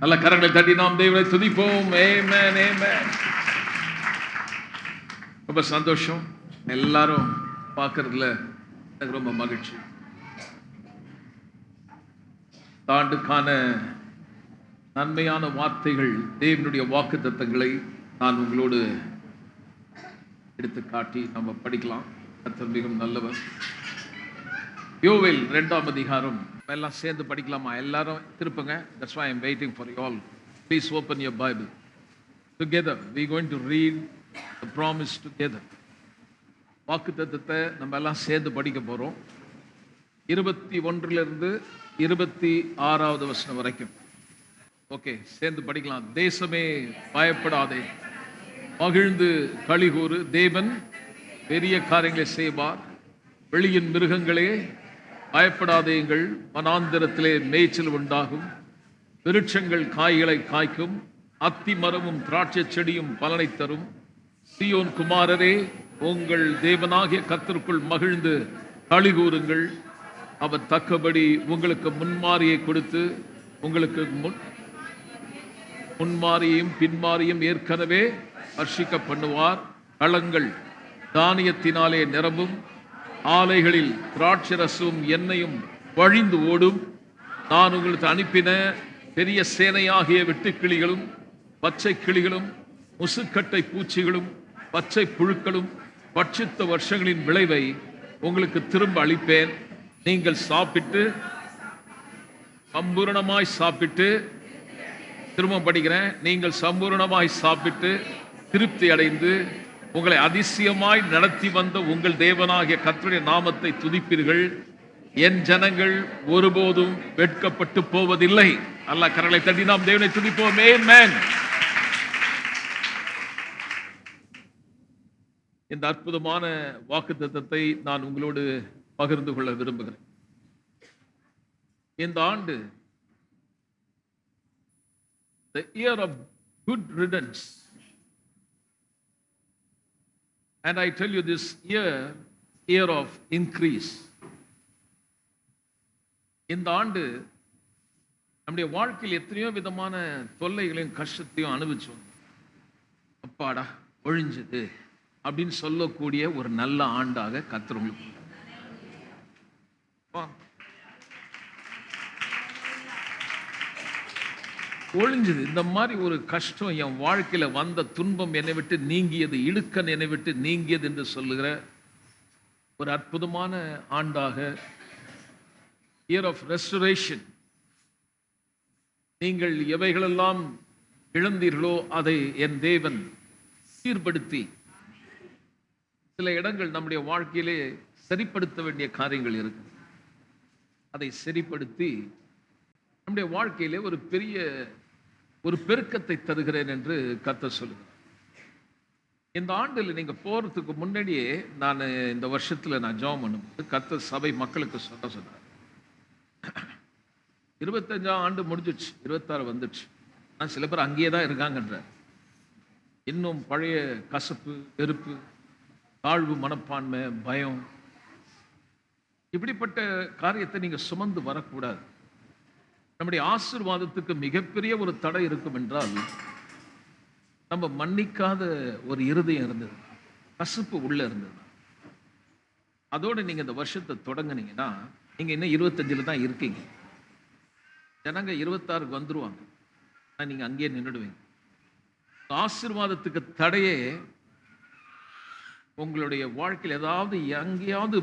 நல்ல கரங்களை தட்டி நாம் தேவனை துதிப்போம். ஆமென், ஆமென். ரொம்ப சந்தோஷம், எல்லாரும் பார்க்கறதுல எனக்கு ரொம்ப மகிழ்ச்சி. ஆண்டுக்கான நன்மையான வார்த்தைகள், தேவனுடைய வாக்குத்தத்தங்களை நான் உங்களோடு எடுத்து காட்டி நம்ம படிக்கலாம். கர்த்தர் மிகவும் நல்லவர். யோவேல் 2ஆம் அதிகாரம் எல்லாம் சேர்ந்து படிக்கலாமா? எல்லாரும் திருப்புங்க. That's why I'm waiting for you all. Please open your Bible. Together we are going to read the promise together. வாக்குத்தத்தத்தை நம்ம எல்லாம் சேர்ந்து படிக்க போறோம். 21 26 வசனம் வரைக்கும். ஓகே, சேர்ந்து படிக்கலாம். தேசமே பயப்படாதே, மகிழ்ந்து களிகூறு, தேவன் பெரிய காரியங்களை செய்வார். வெளியின் மிருகங்களே பயப்படாதேங்கள், வனாந்திரத்திலே மேய்ச்சல் உண்டாகும், விருட்சங்கள் காய்களை காய்க்கும், அத்தி மரமும் திராட்சை செடியும் பலனை தரும். சீயோன் குமாரரே, உங்கள் தேவனாகிய கர்த்தருக்குள் மகிழ்ந்து களிகூறுங்கள். அவர் தக்கபடி உங்களுக்கு முன்மாரியை கொடுத்து, உங்களுக்கு முன்மாரியும் பின்மாரியும் ஏற்கனவே வர்ஷிக்க பண்ணுவார். களங்கள் தானியத்தினாலே நிரம்பும், ஆலைகளில் திராட்சரசும் எண்ணெயும் வழிந்து ஓடும். நான் உங்களுக்கு அனுப்பின பெரிய சேனையாகிய வெட்டுக்கிளிகளும் பச்சை கிளிகளும் முசுக்கட்டை பூச்சிகளும் பச்சை புழுக்களும் பட்சித்த வருஷங்களின் விளைவை உங்களுக்கு திரும்ப அளிப்பேன். நீங்கள் சாப்பிட்டு சம்பூரணமாய் சாப்பிட்டு, திரும்ப படிக்கிறேன், நீங்கள் சம்பூரணமாய் சாப்பிட்டு திருப்தி அடைந்து உங்களை அதிசயமாய் நடத்தி வந்த உங்கள் தேவனாகிய கர்த்தருடைய நாமத்தை துதிப்பீர்கள். என் ஜனங்கள் ஒருபோதும் வெட்கப்பட்டு போவதில்லை. அல்லாஹ் கரங்களை தட்டி நாம் தேவனை துதிப்போம். ஆமென். இந்த அற்புதமான வாக்குத்தத்தத்தை நான் உங்களோடு பகிர்ந்து கொள்ள விரும்புகிறேன். இந்த ஆண்டு the year of good riddance. And I tell you, this year of increase. இந்த ஆண்டு நம்முடைய வாழ்க்கையில் எத்தனையோ விதமான தொல்லைகளையும் கஷ்டத்தையும் அனுபவிச்சோம். அப்பாடா ஒழிஞ்சது அப்படின்னு சொல்லக்கூடிய ஒரு நல்ல ஆண்டாக கர்த்தர் உங்களுக்கு ஒழிஞ்சது. இந்த மாதிரி ஒரு கஷ்டம் என் வாழ்க்கையில வந்த துன்பம் என்னை விட்டு நீங்கியது, இடுக்கன் என்னை விட்டு நீங்கியது என்று சொல்லுகிற ஒரு அற்புதமான ஆண்டாக, இயர் ஆஃப் ரெஸ்டரேஷன். நீங்கள் எவைகளெல்லாம் இழந்தீர்களோ அதை என் தேவன் சீர்படுத்தி, சில இடங்கள் நம்முடைய வாழ்க்கையிலே சரிப்படுத்த வேண்டிய காரியங்கள் இருக்கு, அதை சரிப்படுத்தி நம்முடைய வாழ்க்கையிலே ஒரு பெருக்கத்தை தருகிறேன் என்று கர்த்தர் சொல்லுகிறார். இந்த ஆண்டில் நீங்க போறதுக்கு முன்னாடியே நான் இந்த வருஷத்துல நான் ஜெபம் பண்ணும்போது கர்த்தர் சபை மக்களுக்கு சொன்னார், 25ஆம் ஆண்டு முடிஞ்சிடுச்சு, 26 வந்துடுச்சு. ஆனால் சில பேர் அங்கேயே தான் இருக்காங்கன்ற, இன்னும் பழைய கசப்பு, வெறுப்பு, தாழ்வு மனப்பான்மை, பயம், இப்படிப்பட்ட காரியத்தை நீங்க சுமந்து வரக்கூடாது. நம்முடைய ஆசீர்வாதத்துக்கு மிகப்பெரிய ஒரு தடை இருக்கும் என்றால், நம்ம மன்னிக்காத ஒரு இருதயம் இருந்தது, கசப்பு உள்ள இருந்தது. அதோடு நீங்க இந்த வருஷத்தை தொடங்குனீங்கன்னா, நீங்க இன்னும் 25ல் தான் இருக்கீங்க. ஜனங்க 26க்கு வந்துருவாங்க, நீங்க அங்கேயே நின்றுடுவீங்க. ஆசீர்வாதத்துக்கு தடையே உங்களுடைய வாழ்க்கையில் ஏதாவது எங்கேயாவது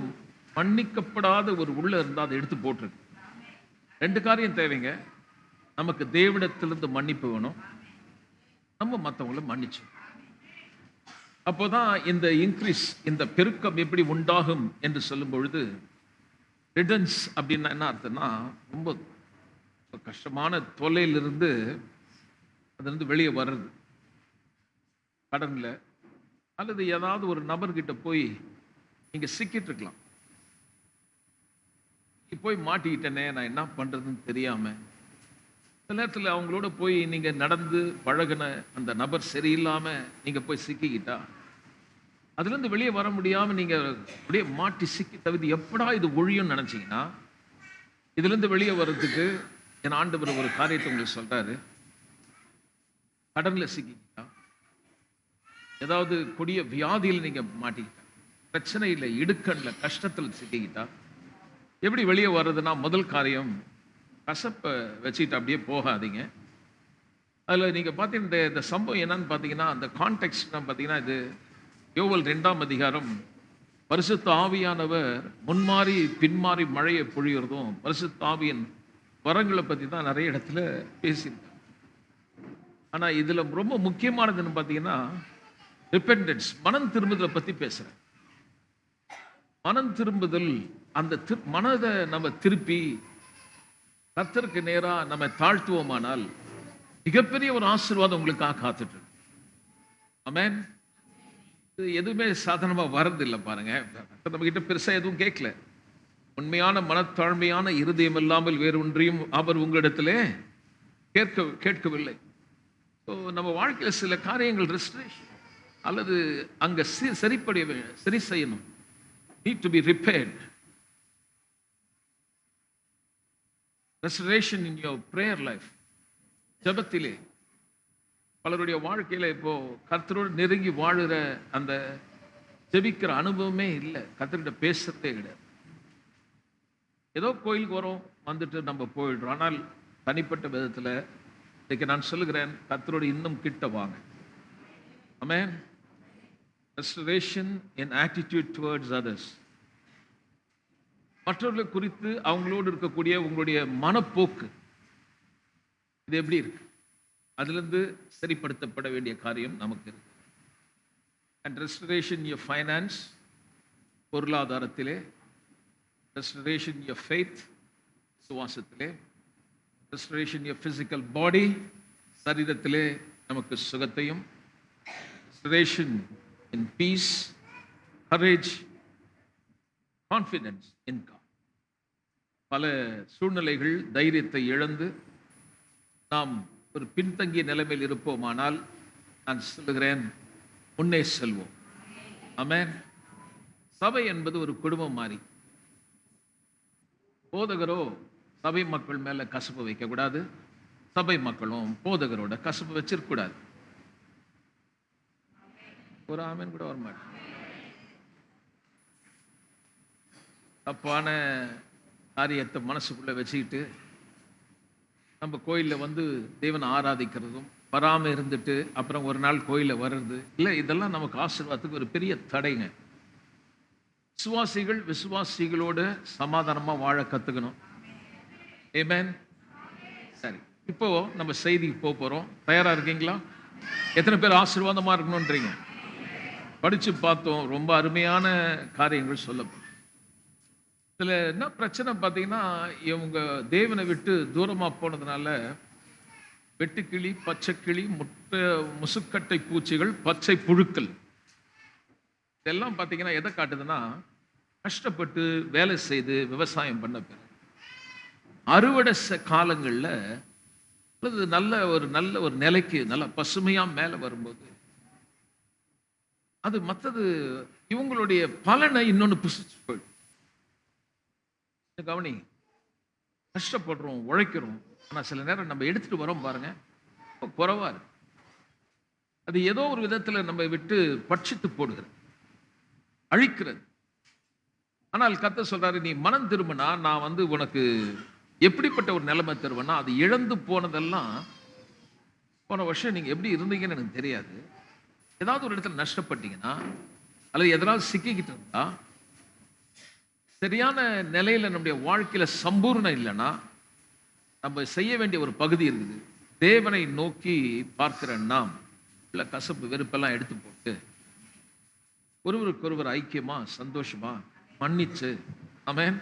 மன்னிக்கப்படாத ஒரு உள்ள இருந்தால் அதை எடுத்து போட்டுருக்கு. 2 காரியம் தேவைங்க. நமக்கு தேவனிடத்திலிருந்து மன்னிப்பு வேணும், நம்ம மற்றவங்கள மன்னிச்சு. அப்போதான் இந்த இன்க்ரீஸ், இந்த பெருக்கம் எப்படி உண்டாகும் என்று சொல்லும் பொழுது, ரிடன்ஸ் அப்படின்னா என்ன அர்த்தம்னா, ரொம்ப கஷ்டமான தொல்லையிலிருந்து அதிலிருந்து வெளியே வர்றது. கடன்ல அல்லது ஏதாவது ஒரு நபர்கிட்ட போய் நீங்க சிக்கிட்டு இருக்கலாம், போய் மாட்டிக்கிட்டேனே, நான் என்ன பண்றதுன்னு தெரியாம, சில நேரத்தில் அவங்களோட போய் நீங்க நடந்து பழகின அந்த நபர் சரியில்லாம நீங்க போய் சிக்கிக்கிட்டா, அதுல இருந்து வெளியே வர முடியாம நீங்க அப்படியே மாட்டி சிக்கி தவிர்த்து எப்படா இது ஒழியும் நினைச்சீங்கன்னா, இதுல இருந்து வெளியே வர்றதுக்கு என் ஆண்டவர் ஒரு காரியத்தை உங்களுக்கு சொல்றாரு. கடன்ல சிக்கிக்கிட்டா, ஏதாவது கொடிய வியாதியில் நீங்க மாட்டிக்கிட்டா, பிரச்சனையில் இடுக்கண்ல கஷ்டத்தில் சிக்கிக்கிட்டா, எப்படி வெளியே வர்றதுன்னா முதல் காரியம் கசப்பை வச்சுக்கிட்டு அப்படியே போகாதீங்க. அதில் நீங்கள் பார்த்தீங்கன்னா இந்த சம்பவம் என்னன்னு பார்த்தீங்கன்னா, அந்த கான்டெக்ட் பார்த்தீங்கன்னா, இது யோவேல் 2ஆம் அதிகாரம் பரிசுத்த ஆவியானவர் முன்மாறி பின்மாறி மழையை பொழிகிறதும் பரிசுத்த ஆவியின் வரங்களை பற்றி தான் நிறைய இடத்துல பேசியிருக்காங்க. ஆனால் இதில் ரொம்ப முக்கியமானதுன்னு பார்த்தீங்கன்னா ரிப்பெண்டன்ஸ், மனம் திரும்புதலை பற்றி பேசுகிறேன். மனம் திரும்புதல், அந்த மனதை நம்ம திருப்பி கர்த்தருக்கு நேராக நம்ம தாழ்த்துவோமானால் மிகப்பெரிய ஒரு ஆசீர்வாதம் உங்களுக்காக காத்துட்டு. ஆமென். இது எதுவுமே சாதாரணமாக வரதில்லை பாருங்க. நம்ம கிட்ட பெருசாக எதுவும் கேட்கல. உண்மையான மனத்தாழ்மையான இருதயம் இல்லாமல் வேறு ஒன்றையும் அவர் உங்களிடத்திலே கேட்கவில்லை. ஸோ நம்ம வாழ்க்கையில் சில காரியங்கள் ரெஸ்டரேஷன் அல்லது அங்கே சரி செய்யணும். Need to be repaired. Restoration in your prayer life. ஜெபத்திலே பலருடைய வாழ்க்கையில இப்போ கர்த்தரோடு நெருங்கி வாழுற அந்த ஜெபிக்கிற அனுபவமே இல்லை. கர்த்தர்கிட்ட பேசுறதே கிடையாது. ஏதோ கோயிலுக்கு வரோம், வந்துட்டு நம்ம போயிடுறோம். ஆனால் தனிப்பட்ட விதத்தில் இன்னைக்கு நான் சொல்லுகிறேன், கர்த்தரோடு இன்னும் கிட்ட வாங்க. ஆமென். ரெஸ்டரேஷன் இன் ஆட்டிடியூட் டுவர்ட்ஸ் அதர்ஸ். மற்றவர்களை குறித்து அவங்களோடு இருக்கக்கூடிய உங்களுடைய மனப்போக்கு இது எப்படி இருக்கு? அதிலிருந்து சரிப்படுத்தப்பட வேண்டிய காரியம் நமக்கு இருக்கு. அண்ட் ரெஸ்டரேஷன் யுவர் ஃபைனான்ஸ், பொருளாதாரத்திலே. ரெஸ்டரேஷன் யுவர் ஃபெய்த், சுவாசத்திலே. ரெஸ்டரேஷன் யுவர் ஃபிசிக்கல் பாடி, சரீரத்திலே நமக்கு சுகத்தையும். Restoration in peace, courage, confidence in God. பல சூழ்நிலைகள் தைரியத்தை இழந்து நாம் ஒரு பின்தங்கிய நிலைமையில் இருப்போமானால் நான் சொல்லுகிறேன், முன்னே செல்வோம். ஆமென். சபை என்பது ஒரு குடும்பம் மாதிரி. போதகரோ சபை மக்கள் மேல கசப்பு வைக்கக்கூடாது, சபை மக்களும் போதகரோட கசப்பு வச்சிருக்கூடாது. ஒரு ஆமென் கூட வரமாட்டேன். தப்பான காரியத்தை மனசுக்குள்ள வச்சுக்கிட்டு நம்ம கோயிலில் வந்து தேவனை ஆராதிக்கிறதும் வராமல் இருந்துட்டு அப்புறம் ஒரு நாள் கோயிலில் வர்றது இல்லை, இதெல்லாம் நமக்கு ஆசீர்வாதத்துக்கு ஒரு பெரிய தடைங்க. விசுவாசிகளோடு சமாதானமாக வாழ கற்றுக்கணும். ஆமென். சரி, இப்போ நம்ம செய்திக்கு போகிறோம். தயாராக இருக்கீங்களா? எத்தனை பேர் ஆசீர்வாதமாக இருக்கணுன்றீங்க? படித்து பார்த்தோம், ரொம்ப அருமையான காரியங்கள் சொல்லப்படும். இதில் என்ன பிரச்சனை பார்த்தீங்கன்னா, இவங்க தேவனை விட்டு தூரமாக போனதுனால வெட்டுக்கிளி, பச்சைக்கிளி, முசுக்கட்டை பூச்சிகள், பச்சை புழுக்கள் இதெல்லாம் பார்த்தீங்கன்னா எதை காட்டுதுன்னா, கஷ்டப்பட்டு வேலை செய்து விவசாயம் பண்ண பிறகு அறுவடை காலங்களில் அல்லது நல்ல ஒரு நிலைக்கு நல்ல பசுமையாக மேலே வரும்போது அது மற்றது இவங்களுடைய பலனை இன்னொன்று புசிச்சு போயிடும். கவனி, கஷ்டப்படுறோம், உழைக்கிறோம், ஆனால் சில நேரம் நம்ம எடுத்துட்டு வரோம் பாருங்க, குறைவா இருக்கு. அது ஏதோ ஒரு விதத்தில் நம்ம விட்டு பட்சித்து போடுகிறது, அழிக்கிறது. ஆனால் கர்த்தர் சொல்றாரு, நீ மனம் திரும்பினா நான் உனக்கு எப்படிப்பட்ட ஒரு நிலைமை தருவேன்னா, அது இழந்து போனதெல்லாம் போன வருஷம் நீங்க எப்படி இருந்தீங்கன்னு எனக்கு தெரியாது. ஏதாவது ஒரு இடத்துல நஷ்டப்பட்டீங்கன்னா அல்லது எதனாவது சிக்கிக்கிட்டு இருந்தா, சரியான நிலையில நம்முடைய வாழ்க்கையில சம்பூர்ணம் இல்லைன்னா நம்ம செய்ய வேண்டிய ஒரு பகுதி இருக்குது. தேவனை நோக்கி பார்க்கிற நாம் இல்லை கசப்பு வெறுப்பெல்லாம் எடுத்து போட்டு ஒருவருக்கொருவர் ஐக்கியமா சந்தோஷமா மன்னிச்சு, ஆமென்,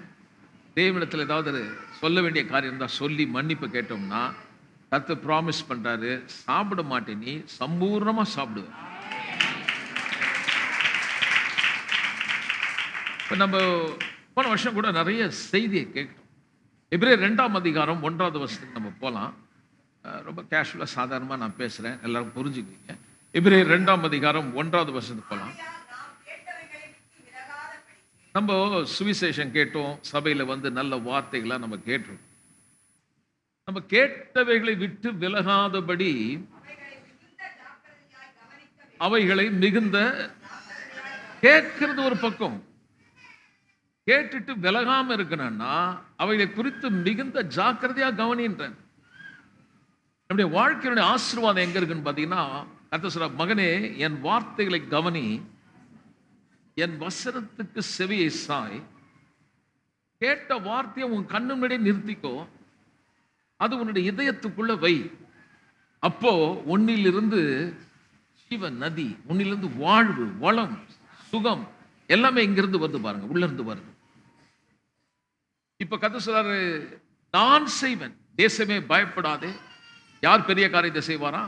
தேவனிடத்தில் ஏதாவது சொல்ல வேண்டிய காரியம் இருந்தால் சொல்லி மன்னிப்பு கேட்டோம்னா கர்த்தர் ப்ராமிஸ் பண்றாரு, சாப்பிட மாட்டேன், நீ சம்பூர்ணமா சாப்பிடுவ. இப்போ நம்ம போன வருஷம் கூட நிறைய செய்தியை கேட்கணும். எபிரேயர் 2ஆம் அதிகாரம் 1வது வசனத்துக்கு நம்ம போகலாம். ரொம்ப கேஷுவலாக சாதாரணமாக நான் பேசுகிறேன், எல்லாரும் புரிஞ்சுக்குவீங்க. எபிரேயர் 2ஆம் அதிகாரம் 1வது வசனத்துக்கு போகலாம். நம்ம சுவிசேஷம் கேட்டோம், சபையில் நல்ல வார்த்தைகளாக நம்ம கேட்டோம். நம்ம கேட்டவைகளை விட்டு விலகாதபடி அவைகளை மிகுந்த கேட்கிறது ஒரு பக்கம், கேட்டுட்டு விலகாம இருக்கணும்னா அவைகளை குறித்து மிகுந்த ஜாக்கிரதையா கவனின்றேன். நம்முடைய வாழ்க்கையுடைய ஆசீர்வாதம் எங்க இருக்குன்னு பாத்தீங்கன்னா, கர்த்தர் சொல்றார், மகனே என் வார்த்தைகளை கவனி, என் வசனத்துக்கு செவியை சாய், கேட்ட வார்த்தையை உன் கண்ணு முன்னாடியே நிறுத்திக்கோ, அது உன்னுடைய இதயத்துக்குள்ள வை. அப்போ உன்னிலிருந்து ஜீவ நதி, உன்னிலிருந்து வாழ்வு, வளம், சுகம் எல்லாமே இங்கிருந்து வருது பாருங்க, உள்ள இருந்து வருது. இப்ப கர்த்தர் சொல்றாரு, நான் செய்வேன், தேசமே பயப்படாதே. யார் பெரிய காரியத்தை செய்வாரா?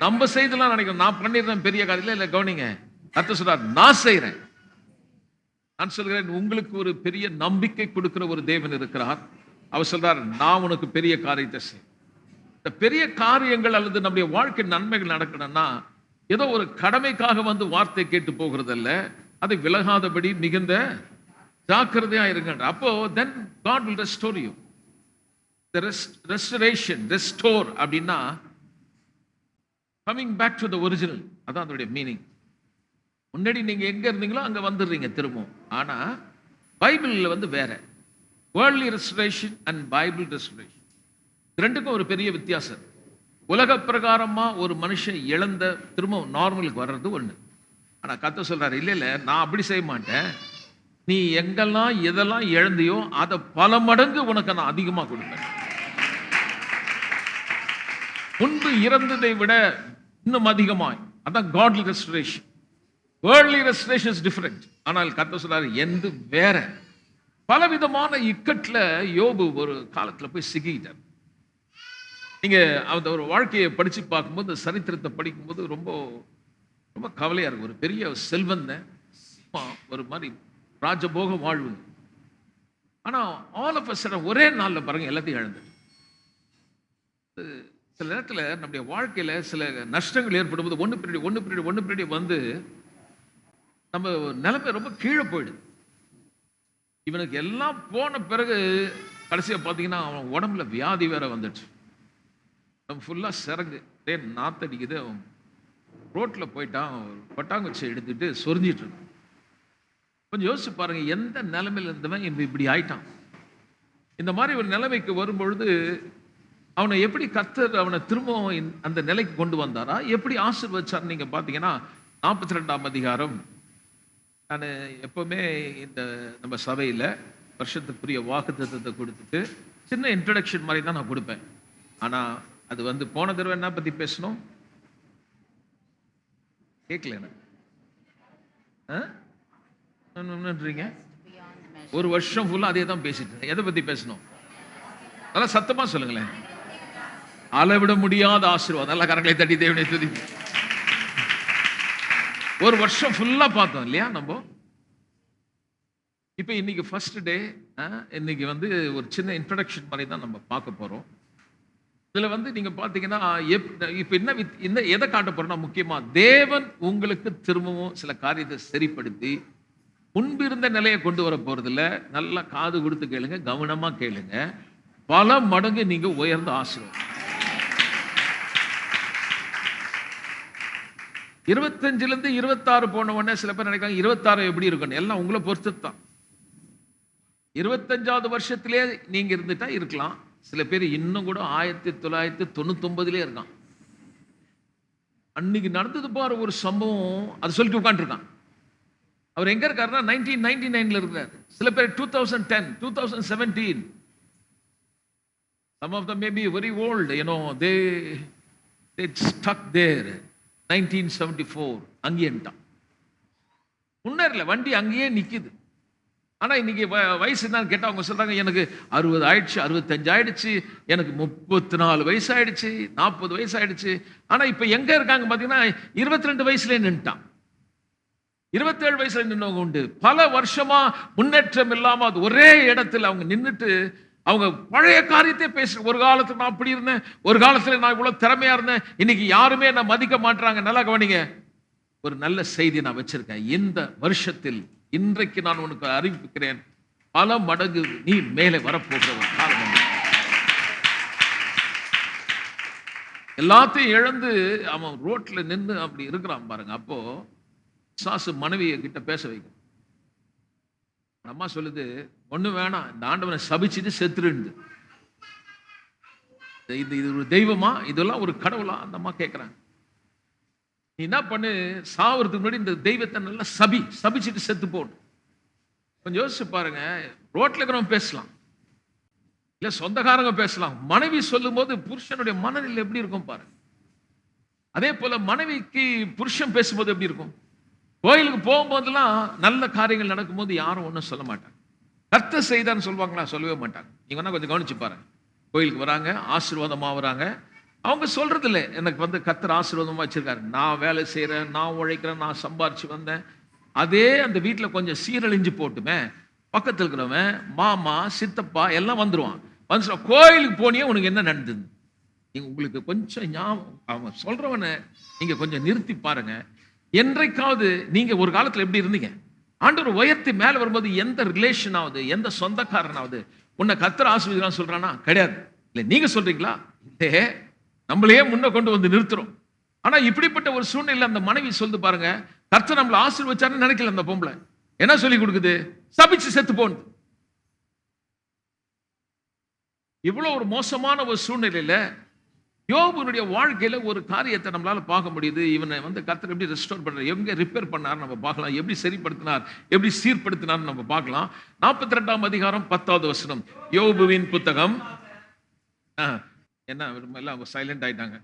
நம்ம செய்தலாம் நினைக்கிறோம், நான் பண்ணிடுறேன் பெரிய காரியத்தில் இல்லை. கவனிங்க, கர்த்தர் சொல்றார், நான் செய்றேன். நான் சொல்கிறேன், உங்களுக்கு ஒரு பெரிய நம்பிக்கை கொடுக்கிற ஒரு தேவன் இருக்கிறார். அவர் சொல்றார், நான் உனக்கு பெரிய காரியத்தை செய். இந்த பெரிய காரியங்கள் அல்லது நம்முடைய வாழ்க்கை நன்மைகள் நடக்கணும்னா ஏதோ ஒரு கடமைக்காக வந்து வார்த்தை கேட்டு போகிறதல்ல, அதை விலகாதபடி மிகுந்த ஜாக்கிரதையா இருங்க. அப்போ then God will restore you. The restoration, restore அப்படின்னா coming back to the original, அதான் அதோடைய மீனிங். முன்னாடி நீங்க எங்க இருந்தீங்களோ அங்க வந்துடுறீங்க திரும்பவும். ஆனா பைபிள்ல வந்து வேற, worldly restoration and Bible restoration, ரெண்டுக்கும் ஒரு பெரிய வித்தியாசம். உலக பிரகாரமா ஒரு மனுஷன் இழந்த திரும்ப நார்மலுக்கு வர்றது ஒண்ணு. ஆனா கர்த்தர் சொல்றாரு, இல்ல இல்ல, நான் அப்படி செய்ய மாட்டேன். நீ எங்கெல்லாம் எதெல்லாம் இழந்தியோ அதை பல மடங்கு உனக்கு நான் அதிகமா கொடுப்பேன். முன்பு இறந்ததை விட இன்னும் அதிகமாய். அதான் godly restoration. Worldly restoration is different. ஆனால் கர்த்தர் சொல்றாரு, எந்த வேற. பலவிதமான இக்கட்ல யோபு ஒரு காலத்துல போய் சிக்கிட்டார். நீங்க அந்த ஒரு வாழ்க்கையை படிச்சு பார்க்கும்போது, சரித்திரத்தை படிக்கும்போது ரொம்ப ரொம்ப கவலையா இருக்கு. ஒரு பெரிய செல்வந்த, ஒரு மாதிரி ராஜபோக வாழ்வு. ஆனா ஆல் ஆஃப் அ சடன் ஒரே நாள்ல பாருங்க எல்லாத்தையும் இழந்து. சில நேரத்தில் நம்முடைய வாழ்க்கையில சில நஷ்டங்கள் ஏற்படும் போது ஒன்று பின்னாடி வந்து நம்ம நிலைமை ரொம்ப கீழே போயிடுது. இவனுக்கு எல்லாம் போன பிறகு கடைசியா பார்த்தீங்கன்னா அவன் உடம்புல வியாதி வேற வந்துடுச்சு. ஃபுல்லா சிறங்கு நாத்தடிக்குது. அவன் ரோட்ல போயிட்டான், பட்டாங்குச்சி எடுத்துட்டு சொரிஞ்சிட்டு இருக்கான். கொஞ்சம் யோசிச்சு பாருங்க, எந்த நிலைமையில இருந்தவன் இப்படி ஆயிட்டான். இந்த மாதிரி ஒரு நிலைமைக்கு வரும்பொழுது அவனை எப்படி கர்த்தர் அவனை திரும்பவும் அந்த நிலைக்கு கொண்டு வந்தாரா, எப்படி ஆசீர்வதிச்சார்? நீங்க பாத்தீங்கன்னா 42ஆம் அதிகாரம். நான் எப்பவுமே இந்த நம்ம சபையில வருஷத்துக்குரிய வாக்குத்தத்தத்தை கொடுத்துட்டு சின்ன இன்ட்ரடக்ஷன் மாதிரி தான் நான் கொடுப்பேன். ஆனா அது வந்து போன தடவை என்ன பத்தி பேசணும் கேட்கல. என்னன்றீங்க? ஒரு வருஷம் ஃபுல்லா அதே தான் பேசிட்டு. எதை பத்தி பேசணும்? நல்லா சத்தமா சொல்லுங்களேன். அளவிட முடியாத ஆசீர்வாதம். நல்லா கரங்களை தட்டி தேவனை துதி. ஒரு வருஷம் ஃபுல்லா பார்த்தோம் இல்லையா நம்ம. இப்ப இன்னைக்கு ஃபர்ஸ்ட் டே. இன்னைக்கு வந்து ஒரு சின்ன இன்ட்ரடக்ஷன் மாதிரி தான் நம்ம பார்க்க போறோம். இதுல வந்து நீங்க பாத்தீங்கன்னா இப்ப என்ன எதை காட்ட போறோம்னா, முக்கியமா தேவன் உங்களுக்கு திரும்பவும் சில காரியத்தை சரிப்படுத்தி முன்பிருந்த நிலையை கொண்டு வர போறதில்ல. நல்லா காது கொடுத்து கேளுங்க, கவனமா கேளுங்க. பல மடங்கு நீங்க உயர்ந்த ஆசீர்வாதம். 25 26 போன உடனே சில பேர் நினைக்கிறாங்க 26 எப்படி இருக்கும். எல்லாம் உங்களை பொறுத்து தான். 25வது வருஷத்திலே நீங்க இருந்துட்டா இருக்கலாம். சில பேர் இன்னும் கூட 1999 இருக்கான். அன்னைக்கு நடந்தது பாரு ஒரு சம்பவம், அது சொல்லிட்டு உட்காந்துருக்கான். அவர் எங்க இருக்காருன்னா 1999 இருக்கிறார். சில பேர் 2010, 2017. Some of them may be very old, they stuck there. 1974 அங்கேன்ட்டான். முன்னேறல, வண்டி அங்கேயே நிக்குது. ஆனா இன்னைக்கு வயசு என்னன்னு கேட்டா அவங்க சொல்றாங்க, எனக்கு 60 ஆயிடுச்சு, 65 ஆயிடுச்சு, எனக்கு 34 வயசு ஆயிடுச்சு, 40 வயசு ஆயிடுச்சு. ஆனா இப்ப எங்க இருக்காங்க பாத்தீங்கன்னா 22 வயசுல நின்ட்டான். 27 வயசுல நின்னவங்க உண்டு. பல வருஷமா முன்னேற்றம் இல்லாம அது ஒரே இடத்துல அவங்க நின்றுட்டு அவங்க பழைய காரியத்தை பேச. ஒரு காலத்துல நான் அப்படி இருந்தேன், ஒரு காலத்துல நான் இவ்வளவு திறமையா இருந்தேன், இன்னைக்கு யாருமே என்ன மதிக்க மாட்டாங்க. நல்லா கவனிங்க, ஒரு நல்ல செய்தி நான் வச்சிருக்கேன். இந்த வருஷத்தில் இன்றைக்கு நான் உனக்கு அறிவிக்கிறேன், பல மடங்கு நீ மேலே வரப்போகிற ஒரு காலம். எல்லாத்தையும் இழந்து அவன் ரோட்ல நின்று அப்படி இருக்கிறான் பாருங்க. அப்போ சாசு மனைவியை கிட்ட பேச வைக்கும். அம்மா சொல்லுது, ஒண்ணு வேணாம், இந்த ஆண்டவனை சபிச்சுட்டு செத்துருண்டு. இது ஒரு தெய்வமா, இதெல்லாம் ஒரு கடவுளா? அந்த அம்மா கேட்கிறாங்க. நீ என்ன பண்ணு, சாவறதுக்கு முன்னாடி இந்த தெய்வத்தை நல்லா சபிச்சுட்டு செத்து போடு. கொஞ்சம் யோசிச்சு பாருங்க. ரோட்ல இருக்கிறவங்க பேசலாம், இல்ல சொந்தக்காரங்க பேசலாம். மனைவி சொல்லும் போது புருஷனுடைய மனநிலை எப்படி இருக்கும் பாருங்க. அதே போல மனைவிக்கு புருஷன் பேசும்போது எப்படி இருக்கும்? கோயிலுக்கு போகும்போதெல்லாம் நல்ல காரியங்கள் நடக்கும்போது யாரும் ஒன்றும் சொல்ல மாட்டாங்க. கர்த்தர் செய்தான்னு சொல்லுவாங்களா? சொல்லவே மாட்டாங்க. நீங்க வேணா கொஞ்சம் கவனிச்சு பாருங்க. கோயிலுக்கு வராங்க, ஆசீர்வாதமா வராங்க. அவங்க சொல்றது இல்லை, எனக்கு வந்து கர்த்தர் ஆசீர்வாதமா வச்சிருக்காரு, நான் வேலை செய்யறேன், நான் உழைக்கிறேன், நான் சம்பாரிச்சு வந்தேன். அதே அந்த வீட்டில் கொஞ்சம் சீரழிஞ்சு போட்டுமே, பக்கத்தில் இருக்கிறவன் மாமா சித்தப்பா எல்லாம் வந்துருவான். வந்து கோயிலுக்கு போனியே உனக்கு என்ன நடந்தது? நீங்க உங்களுக்கு கொஞ்சம் ஞாபகம், அவன் சொல்றவனை நீங்க கொஞ்சம் நிறுத்தி பாருங்க. என்றைக்காவது நீங்க ஒரு காலத்துல எப்படி இருந்தீங்க? ஆண்டவர் உயர்த்தி மேல வரும்போது எந்த ரிலேஷன் ஆகுது, எந்த சொந்தக்காரனாவது உன்னை கர்த்தர் ஆசீர்வதிக்கலாம் சொல்றானா? கிடையாது. இல்ல நீங்க சொல்றீங்களா? இல்லையே, நம்மளையே முன்ன கொண்டு வந்து நிறுத்துறோம். ஆனா இப்படிப்பட்ட ஒரு சூழ்நிலை அந்த மனைவி சொல்லுது பாருங்க. கர்த்தர் நம்மளை ஆசீர்வதிச்சாருன்னு நினைக்கல அந்த பொம்பளை. என்ன சொல்லி கொடுக்குது? சபிச்சு செத்து போன்னு. இவ்வளவு ஒரு மோசமான ஒரு சூழ்நிலையில யோபுனுடைய வாழ்க்கையில ஒரு காரியத்தை நம்மளால பார்க்க முடியுது. இவனை வந்து கர்த்தர் எப்படி ரெஸ்டோர் பண்றார், எங்க ரிப்பேர் பண்ணார் நம்ம பார்க்கலாம், எப்படி சரிப்படுத்தினார், எப்படி சீர்படுத்தினார் நம்ம பார்க்கலாம். 42ஆம் அதிகாரம் 10வது வசனம், யோபுவின் புத்தகம். என்ன எல்லாம் சைலண்ட் ஆயிட்டாங்க?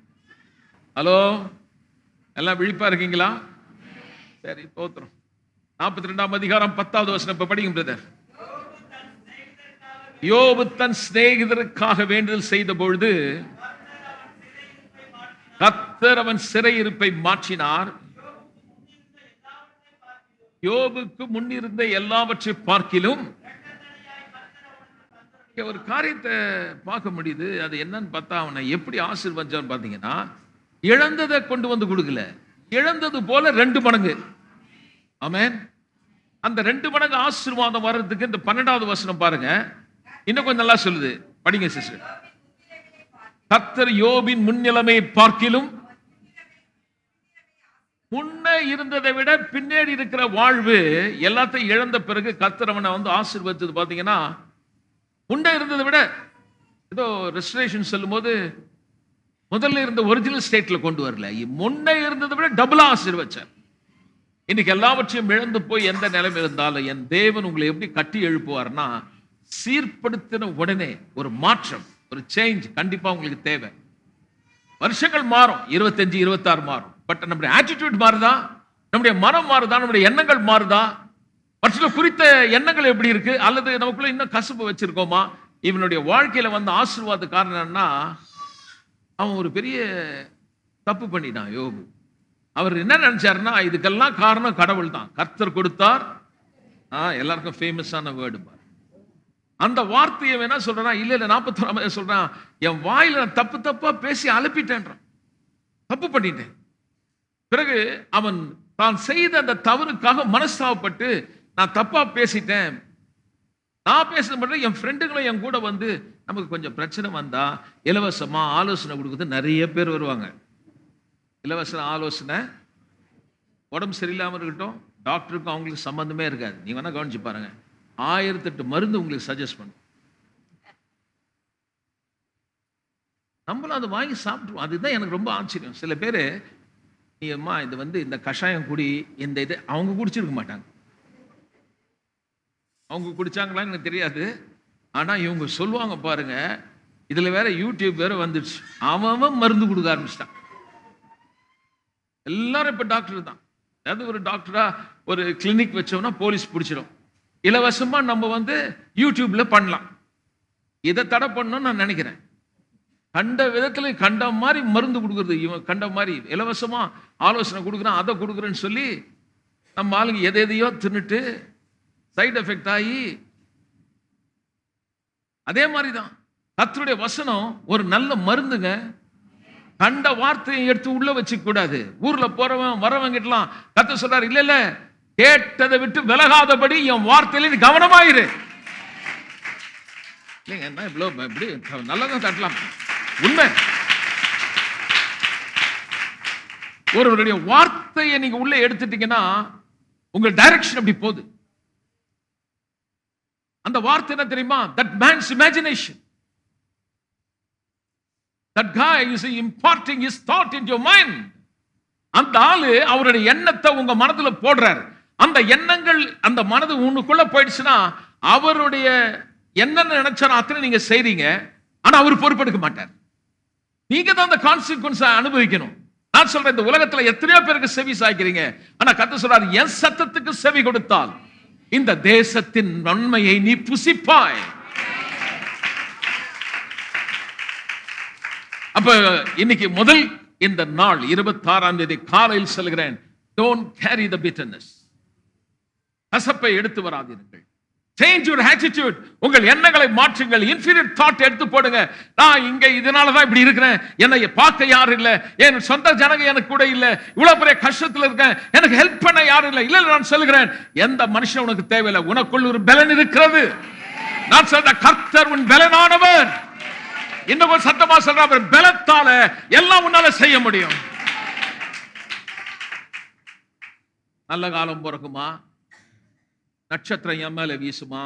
ஹலோ, எல்லாம் விழிப்பா இருக்கீங்களா? சரி, தோத்திரம். 42ஆம் அதிகாரம் 10வது வசனம் இப்ப படிங்க பிரதர். யோபு தன் சிநேகிதருக்காக வேண்டுதல் செய்த பொழுது கர்த்தர் அவன் சிறையிருப்பை மாற்றினார். யோபுக்கு முன்னிருந்த எல்லாவற்றை பார்க்கிலும் ஒரு காரியத்தை பார்க்க முடியுது. அது என்னன்னு பார்த்தா, அவனை எப்படி ஆசீர்வதிச்சான்னு பார்த்தீங்கன்னா, இழந்ததை கொண்டு வந்து கொடுக்கல, இழந்தது போல 2 மடங்கு. ஆமென். அந்த 2 மடங்கு ஆசீர்வாதம் வர்றதுக்கு இந்த 12வது வசனம் பாருங்க, இன்னும் கொஞ்சம் நல்லா சொல்லுது. படிங்க சிஸ்டர். கர்த்தர் யோபின் முன்னிலைமை பார்க்கிலும் முன்ன இருந்ததை விட பின்னாடி இருக்கிற வாழ்வு எல்லாத்தையும் இழந்த பிறகு கர்த்தர் அவனை வந்து ஆசீர்வதிச்சது பாத்தீங்கன்னா, முன்ன இருந்ததை விட ஏதோ ரெஸ்டரேஷன் சொல்லும் போது முதல்ல இருந்த ஒரிஜினல் ஸ்டேட்ல கொண்டு வரல, முன்ன இருந்ததை விட டபுளா ஆசீர்வதிச்சார். இன்னைக்கு எல்லாவற்றையும் இழந்து போய் எந்த நிலைமை இருந்தாலும் என் தேவன் உங்களை எப்படி கட்டி எழுப்புவார்னா, சீர்படுத்தின உடனே ஒரு மாற்றம், ஒரு சேஞ்ச் கண்டிப்பா உங்களுக்கு தேவை. வருஷங்கள் மாறும், 25 26 மாறும். பட் நம்முடைய ஆட்டிடியூட் மாறுதா, நம்முடைய மனம் மாறுதா, நம்முடைய எண்ணங்கள் மாறுதா, மற்ற குறித்த எண்ணங்கள் எப்படி இருக்கு, அல்லது நமக்குள்ள இன்னும் கசப்பு வச்சிருக்கோமா? இவனுடைய வாழ்க்கையில வந்து ஆசீர்வாத காரணம் என்னன்னா, அவன் ஒரு பெரிய தப்பு பண்ணிட்டான் யோபு. அவர் என்ன நினைச்சாருன்னா, இதுக்கெல்லாம் காரணம் கடவுள் தான், கர்த்தர் கொடுத்தார். எல்லாருக்கும் ஃபேமஸான வேர்டு பாரு. அந்த வார்த்தையை வேணா சொல்றான். இல்ல 41 சொல்றான், என் வாயில நான் தப்பா பேசி அனுப்பிட்டேன்றான், தப்பு பண்ணிட்டேன். பிறகு அவன் தான் செய்த அந்த தவறுக்காக மனஸ்தாபப்பட்டு, நான் தப்பா பேசிட்டேன், நான் பேசுறது மட்டும் என் ஃப்ரெண்டுகளும் என் கூட வந்து நமக்கு கொஞ்சம் பிரச்சனை வந்தா இலவசமா ஆலோசனை கொடுக்குறது நிறைய பேர் வருவாங்க. இலவச ஆலோசனை, உடம்பு சரியில்லாமல் இருக்கட்டும், டாக்டருக்கும் அவங்களுக்கு சம்பந்தமே இருக்காது. நீங்க வேணா கவனிச்சு பாருங்க, 1008 மருந்து உங்களுக்கு சஜஸ்ட் பண்ணும். நம்மளும் அதை வாங்கி சாப்பிட்டுருவோம். அதுதான் எனக்கு ரொம்ப ஆச்சரியம். சில பேர், நீ அம்மா இது வந்து இந்த கஷாயம் குடி, இந்த இது அவங்க குடிச்சிருக்க மாட்டாங்க. அவங்க குடிச்சாங்களான்னு எனக்கு தெரியாது. ஆனா இவங்க சொல்லுவாங்க பாருங்க. இதுல வேற யூடியூப் வேற வந்துடுச்சு, அவன் மருந்து கொடுக்க ஆரம்பிச்சிட்டான். எல்லாரும் இப்ப டாக்டர் தான். அதாவது ஒரு டாக்டரா ஒரு கிளினிக் வச்சோம்னா போலீஸ் பிடிச்சிடும். இலவசமா நம்ம வந்து யூடியூப்ல பண்ணலாம். இதை தடை பண்ணணும்னு நான் நினைக்கிறேன். கண்ட விதத்துல கண்ட மாதிரி மருந்து கொடுக்கறது, இவன் கண்ட மாதிரி இலவசமா ஆலோசனை கொடுக்குறான், அதை கொடுக்குறேன்னு சொல்லி நம்ம ஆளுங்க எதையோ தின்னுட்டு சைடு எஃபெக்ட் ஆகி. அதே மாதிரிதான் கர்த்தருடைய வசனம் ஒரு நல்ல மருந்துங்க. கண்ட வார்த்தையை எடுத்து உள்ள வச்சுக்க கூடாது. ஊர்ல போறவன் வரவங்கிட்டலாம் கர்த்தர் சொல்றாரு, இல்ல கேட்டதை விட்டு விலகாதபடி என் வார்த்தையில நீ கவனமாயிரு. இல்லைங்க, என்ன இவ்வளவு இப்படி நல்லதான் தட்டலாம், உண்மை. ஒருவருடைய வார்த்தையை நீங்க உள்ள எடுத்துட்டீங்கன்னா உங்க டைரக்ஷன் அப்படி போகுது. அந்த வார்த்தை என்ன தெரியுமா? That man's imagination. That guy is imparting his thought into your mind. அந்த ஆளு அவருடைய எண்ணத்தை உங்க மனதுல போடுறார். அந்த எண்ணங்கள் அந்த மனது உங்களுக்குள்ள போயிடுச்சுன்னா அவருடைய என்னன்னு நினைச்சாரோ அத்தனை நீங்க செய்றீங்க. ஆனா அவர் பொறுப்பெடுக்க மாட்டார். நீங்க தான் அந்த கான்சிக்வன்ஸை அனுபவிக்கணும். நான் சொல்றேன், இந்த உலகத்துல எத்தனையோ பேருக்கு செவி சாய்க்கிறீங்க. ஆனா கர்த்தர் சொல்றார், என் சத்தத்துக்கு செவி கொடுத்தால் இந்த தேசத்தின் நன்மையை நீ புசிப்பாய். அப்ப இன்னைக்கு முதல் இந்த நாள் 26ஆம் தேதி காலையில் சொல்கிறேன், don't carry the bitterness. கசப்பை எடுத்து வராதீர்கள். Change your attitude. உங்கள் எண்ணங்களை மாற்றுங்கள். inferior thought எடுத்து போடுங்க. நான் இங்க இதனால தான் இப்படி இருக்கிறேன், என்னை பார்க்க யாரும் இல்ல, என் சொந்த ஜனங்க எனக்கு கூட இல்ல, இவ்வளவு பெரிய கஷ்டத்துல இருக்கேன், எனக்கு ஹெல்ப் பண்ண யாரும் இல்ல. இல்ல, நான் சொல்லுகிறேன், எந்த மனுஷன் உனக்கு தேவையில்லை, உனக்குள் ஒரு பலன் இருக்கிறது. நான் சொல்ற கர்த்தர் உன் பலனானவர். இன்னும் ஒரு சத்தமா சொல்ற, அவர் பலத்தால எல்லாம் உன்னால செய்ய முடியும். நல்ல காலம் பிறக்குமா, நட்சத்திரம் என் மேல வீசுமா,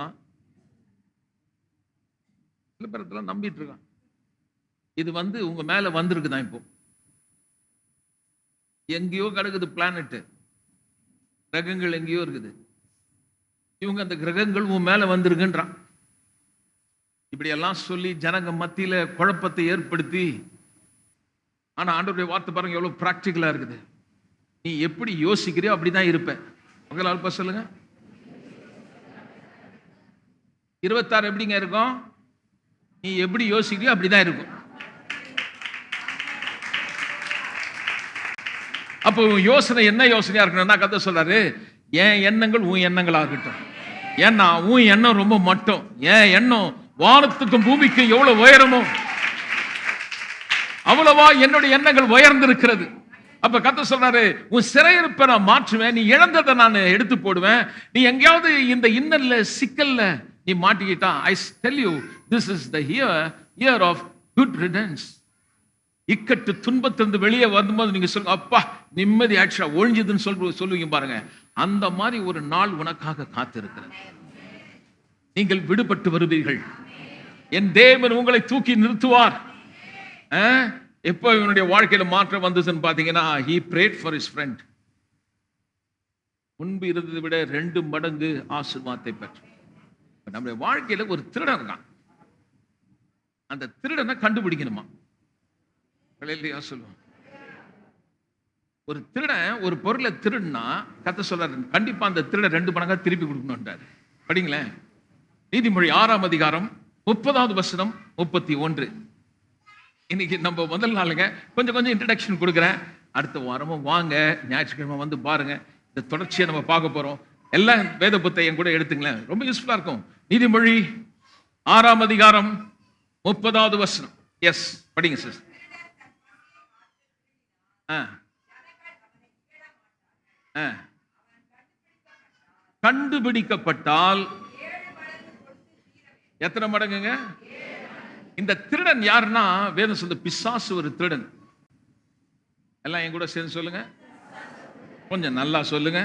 சில பேர் நம்பிட்டு இருக்கான். இது உங்க மேல வந்திருக்குதான். இப்போ எங்கேயோ கிடக்குது பிளானட், கிரகங்கள் எங்கேயோ இருக்குது. இவங்க அந்த கிரகங்கள் உன் மேல வந்திருக்குன்றான். இப்படி எல்லாம் சொல்லி ஜனங்க மத்தியில குழப்பத்தை ஏற்படுத்தி, ஆனா ஆண்டவருடைய வார்த்தை பாருங்க எவ்வளவு பிராக்டிகலா இருக்குது. நீ எப்படி யோசிக்கிறியோ அப்படிதான் இருப்ப. உங்களால் சொல்லுங்க, 26 எப்படிங்க இருக்கும்? நீ எப்படி யோசிக்கிறியோ அப்படிதான் இருக்கும். அப்போ யோசனை என்ன யோசனையா இருக்கணும்னா, கதை சொல்றாரு, என் எண்ணங்கள் உன் எண்ணங்கள் ஆகட்டும். ஏன்னா உன் எண்ணம் ரொம்ப மட்டும், என் எண்ணம் வானத்துக்கும் பூமிக்கும் எவ்வளவு உயரமோ அவ்வளவா என்னுடைய எண்ணங்கள் உயர்ந்திருக்கிறது. அப்ப கர்த்தர் சொல்றாரு, உன் சிறையிருப்பை நான் மாற்றுவேன், நீ இழந்ததை நான் எடுத்து போடுவேன். நீ எங்கேயாவது இந்த இன்னல்ல சிக்கல்ல நீ மாட்டிக்கிட்டா, I tell you, this is the year of good riddance. இக்கட்டு துன்பத்திலிருந்து வெளியே வரும்போது நீங்க சொல்லுங்க, அப்பா நிம்மதி ஆட்சியா ஒழிஞ்சதுன்னு சொல்லுவீங்க பாருங்க. அந்த மாதிரி ஒரு நாள் உனக்காக காத்திருக்கிறது. நீங்கள் விடுபட்டு வருவீர்கள். என் தேவன் உங்களை தூக்கி நிறுத்துவார். எப்போ இவனுடைய வாழ்க்கையில மாற்றம் வந்ததுன்னு பாத்தீங்கன்னா, he prayed for his friend. முன்பு இருந்ததை விட 2 மடங்கு ஆசீர்வாதத்தை பெற்றார். நம்முடைய வாழ்க்கையில ஒரு திருடன் இருக்கான். அந்த திருடனை கண்டுபிடிக்கணுமா? சொல்லுவோம், ஒரு திருடன் ஒரு பொருளை திருடுனா கர்த்தர் சொல்றாரு, கண்டிப்பா அந்த திருடன் 2 மடங்கா திருப்பி கொடுக்கணும்ன்றாரு. படிங்களேன், நீதிமொழி 6ஆம் அதிகாரம் 30வது வசனம் 31. இன்னைக்கு நம்ம முதல் நாளுங்க, கொஞ்சம் இன்ட்ரடக்ஷன் கொடுக்குறேன். அடுத்த வாரமும் வாங்க, ஞாயிற்றுக்கிழமை வந்து பாருங்க. இந்த தொடர்ச்சியை நம்ம பார்க்க போறோம். எல்லாம் வேத புத்தகம் கூட எடுத்துங்களேன், ரொம்ப யூஸ்ஃபுல்லா இருக்கும். நீதிமொழி 6ஆம் அதிகாரம் 30வது வசனம். எஸ், படிங்க சிஸ். கண்டுபிடிக்கப்பட்டால் எத்தனை மடங்குங்க? இந்த திருடன் யாருன்னா, வேதம் சொல்லுது, பிசாசு ஒரு திருடன். எல்லாம் என் கூட சேர்ந்து சொல்லுங்க, கொஞ்சம் நல்லா சொல்லுங்க.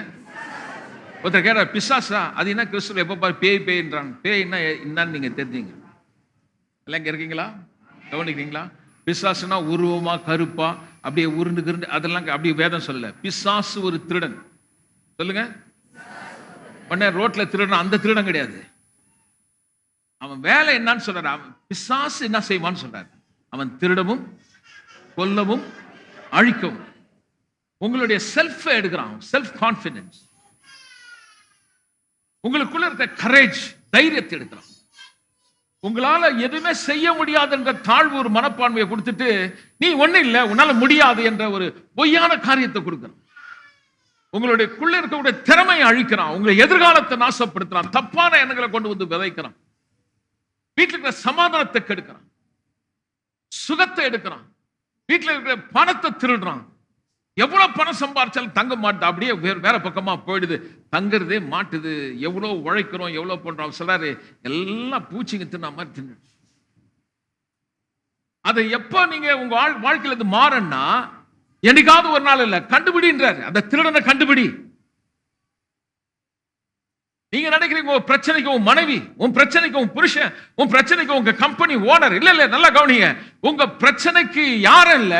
ஒருத்தர் கேட்ட, பிசாசா அது என்ன? கிறிஸ்துவ எப்ப பாரு பேய் பேய்ன்றாங்க. பேய்னா என்னன்னு நீங்க தெரிஞ்சீங்க? எல்லாம் இங்க இருக்கீங்களா? கவனிக்கிறீங்களா? பிசாசுனா உருவமா கருப்பா அப்படியே உருண்டு அதெல்லாம் அப்படியே வேதம் சொல்லல. பிசாசு ஒரு திருடன். சொல்லுங்க. உடனே ரோட்ல திருடன் அந்த திருடன் கிடையாது. அவன் வேலை என்னன்னு சொல்றாரு, அவன் பிசாசு என்ன செய்வான்னு சொல்றாரு, அவன் திருடவும் கொல்லவும் அழிக்கவும். உங்களுடைய செல்ஃப் எடுக்கிறான், செல்ஃப் கான்பிடன்ஸ், உங்களுக்குள்ள இருக்க கரேஜ், தைரியத்தை எடுக்கிறான். உங்களால எதுவுமே செய்ய முடியாது என்ற தாழ்வு ஒரு மனப்பான்மையை கொடுத்துட்டு, நீ ஒண்ணு இல்லை, உன்னால முடியாது என்ற ஒரு பொய்யான காரியத்தை கொடுக்கிறான். உங்களுடைய குள்ள இருக்கக்கூடிய திறமையை அழிக்கிறான், உங்களை எதிர்காலத்தை நாசப்படுத்துறான், தப்பான எண்ணங்களை கொண்டு வந்து விதைக்கிறான், வீட்டில் இருக்கிற சமாதானத்தை கெடுக்கிறான், சுகத்தை எடுக்கிறான், வீட்டில் இருக்கிற பணத்தை திருடுறான். எவ்வளவு பணம் சம்பாதிச்சாலும் தங்க மாட்டா, அப்படியே வேற பக்கமா போயிடுது, தங்குறதே மாட்டுது. எவ்வளவு உழைக்கிறோம், எவ்வளவு பண்றோம், சிலரு எல்லாம் பூச்சிங்க தின்ன மாதிரி தின்னு. அதை எப்ப நீங்க உங்க வாழ்க்கையில இருந்து மாறன்னா, என்னைக்காவது ஒரு நாள் இல்ல, கண்டுபிடின்றார். அந்த திருடனை கண்டுபிடி. நீங்க நினைக்கிறீங்க உங்க பிரச்சனைக்கு உன் மனைவி, உன் பிரச்சனைக்கு உன் புருஷன், உன் பிரச்சனைக்கு உங்க கம்பெனி ஓனர். இல்ல இல்ல, நல்லா கவனிங்க. உங்க பிரச்சனைக்கு யாரும் இல்ல.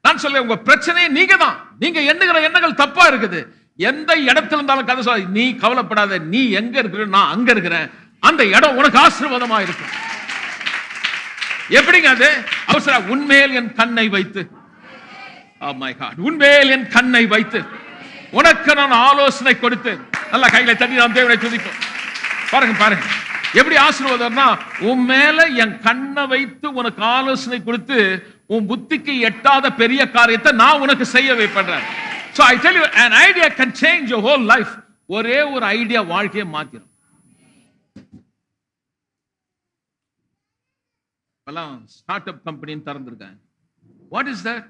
நான் சொல்ல, உங்க பிரச்சனையே நீங்க தான். நீங்க எண்ணுகிற எண்ணங்கள் தப்பா இருக்குது. எந்த இடத்துல இருந்தாலும் கதை சொல்ல, நீ கவலைப்படாத, நீ எங்க இருக்கிற, நான் அங்க இருக்கிறேன். அந்த இடம் உனக்கு ஆசீர்வாதமா இருக்கும். எப்படிங்க அது? அவசர உன்மேல் என் கண்ணை வைத்து, oh my God, உன்மேல் என் கண்ணை வைத்து உனக்கு நான் ஆலோசனை கொடுத்து, நல்லா கையில தட்டி நாம் தேவனை துதிப்போம். பாருங்க பாருங்க எப்படி ஆசீர்வாதம்னா, உன் மேல என் கண்ணை வைத்து உனக்கு ஆலோசனை கொடுத்து உன் புத்திக்கு எட்டாத பெரிய காரியத்தை நான் உனக்கு செய்ய வைப்பேன். So I tell you, an idea can change your whole life. ஒரே ஒரு ஐடியா வாழ்க்கையை மாத்திரும். எல்லாம் ஸ்டார்ட் அப் கம்பெனின்னு திறந்திருக்கேன். What is that?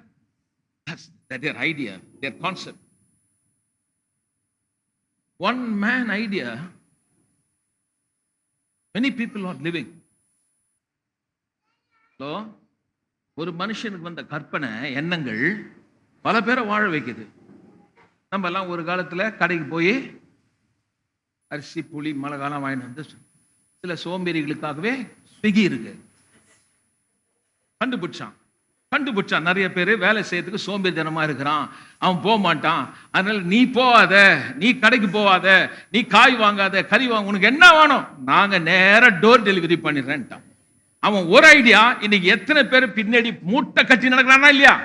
That's their idea, their concept. One man idea, many people are living. So, ஒரு மனுஷனுக்கு வந்த கற்பனை எண்ணங்கள் பல பேரை வாழ வைக்குது. நம்ம எல்லாம் ஒரு காலத்துல கடைக்கு போய் அரிசி புளி மிளகாலாம் வாங்கிட்டு வந்து, சில சோம்பேறிகளுக்காகவே ஸ்விக்கி இருக்கு. கண்டுபிடிச்சான் நிறைய பேர் வேலை செய்யறதுக்கு சோம்பேறித்தனமா இருக்கிறான், அவன் போக மாட்டான். அதனால நீ போகாத, நீ கடைக்கு போகாத, நீ காய் வாங்காத, கறி வாங்க, உனக்கு என்ன வேணும் நாங்க நேரா டோர் டெலிவரி பண்ணிடுறேன்ட்டான். அவன் ஒரு ஐடியா. இன்னைக்கு எத்தனை பேர் பின்னாடி மூட்டை கட்டி நடக்கிறானா இல்லையா?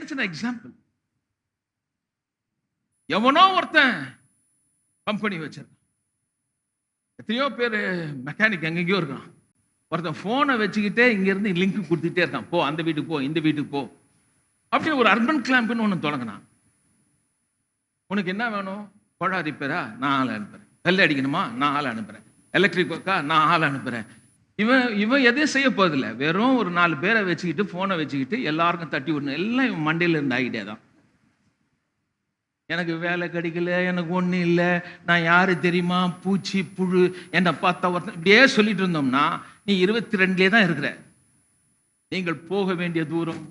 சின்ன எக்ஸாம்பிள். எவனோ ஒருத்தன் கம்பெனி வச்சிருக்கான். எத்தனையோ பேர் மெக்கானிக் எங்கெங்கயோ இருக்கான். ஒருத்தன் போனை வச்சுக்கிட்டே இங்க இருந்து லிங்க் கொடுத்துட்டே இருக்கான். போ அந்த வீட்டுக்கு போ, இந்த வீட்டுக்கு போ. அப்படியே ஒரு அர்பன் கிளாம்ப்னு ஒன்று தொடங்கினான். உனக்கு என்ன வேணும்? குழா ரிப்பேரா? நான் ஆள் அனுப்புறேன். வெள்ளை அடிக்கணுமா? நான் ஆள் அனுப்புறேன். எலக்ட்ரிக் ஒர்க்கா? நான் ஆள் அனுப்புறேன். இவன் எதையும் செய்ய போதில்லை. வெறும் ஒரு 4 பேரை வச்சுக்கிட்டு போனை வச்சுக்கிட்டு எல்லாருக்கும் தட்டி விடணும். எல்லாம் இவன் மண்டையில் இருந்த ஐடியா தான். எனக்கு வேலை கிடைக்கல, எனக்கு ஒண்ணு இல்லை, நான் யாரு தெரியுமா, பூச்சி புழு, என்னை பார்த்தா ஒருத்தன், இப்படியே சொல்லிட்டு இருந்தோம்னா நீ 22 தான் இருக்கிற. நீங்கள் போக வேண்டிய தூரம்,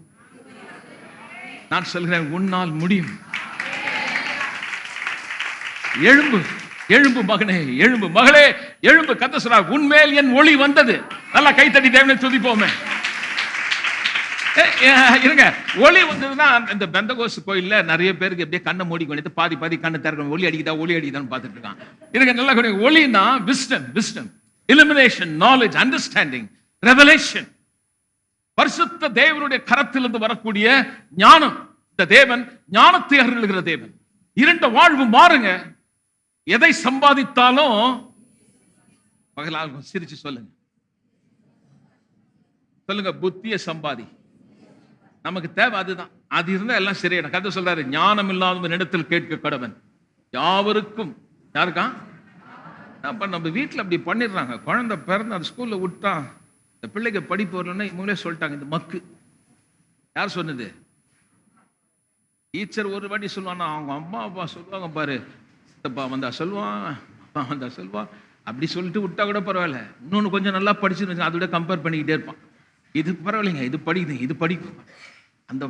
நான் சொல்கிறேன், உன்னால் முடியும். எழும்பு எழும்பு மகனே, எழும்பு மகளே, எழும்பு. கத்த சொல்றார், உன்மேல் என் ஒளி வந்தது. நல்லா கைத்தட்டி தேவனை துதிப்போமே. இருங்க, ஒளி வந்ததுன்னா இந்த பெந்தகோஸ்து கோயில்ல நிறைய பேருக்கு எப்படியே கண்ணை மூடி கொண்டு பாதி பாதி கண்ணை திறக்கணும். ஒளி அடிக்குதான்னு பார்த்துட்டு இருக்கான். இருங்க, நல்லா ஒளினா wisdom, illumination, knowledge, understanding, revelation. பரிசுத்த தேவனுடைய கரத்திலிருந்து வரக்கூடிய ஞானம். இந்த தேவன் ஞானத்தை அருளுகிற தேவன். இருண்ட வாழ்வு மாறுங்க. எதை சம்பாதித்தாலும் பகலாக சிரிச்சு சொல்லுங்க, புத்திய சம்பாதி. நமக்கு தேவை அதுதான். அது இருந்தா எல்லாம் சரியான. கதை சொல்றாரு, ஞானம் இல்லாதவன் இடத்தில் கேட்க கடவன் யாவருக்கும். யாருக்கா? நம்ம வீட்டில் அப்படி பண்ணிடுறாங்க. குழந்தை பிறந்து அந்த ஸ்கூல்ல விட்டா இந்த பிள்ளைக்கு படிப்பு வரலன்னா இவங்களே சொல்லிட்டாங்க, இந்த மக்கு. யார் சொன்னது? டீச்சர் ஒரு வாட்டி சொல்லுவானா, அவங்க அம்மா அப்பா சொல்லுவாங்க, பாரு சித்தப்பா வந்தா சொல்லுவான், அப்பா வந்தா சொல்லுவான். அப்படி சொல்லிட்டு விட்டா கூட பரவாயில்ல. இன்னொன்று கொஞ்சம் நல்லா படிச்சுன்னு அதோட கம்பேர் பண்ணிக்கிட்டே இருப்பான். இது பரவாயில்லைங்க, இது படிக்குது, இது படிக்கும். அந்த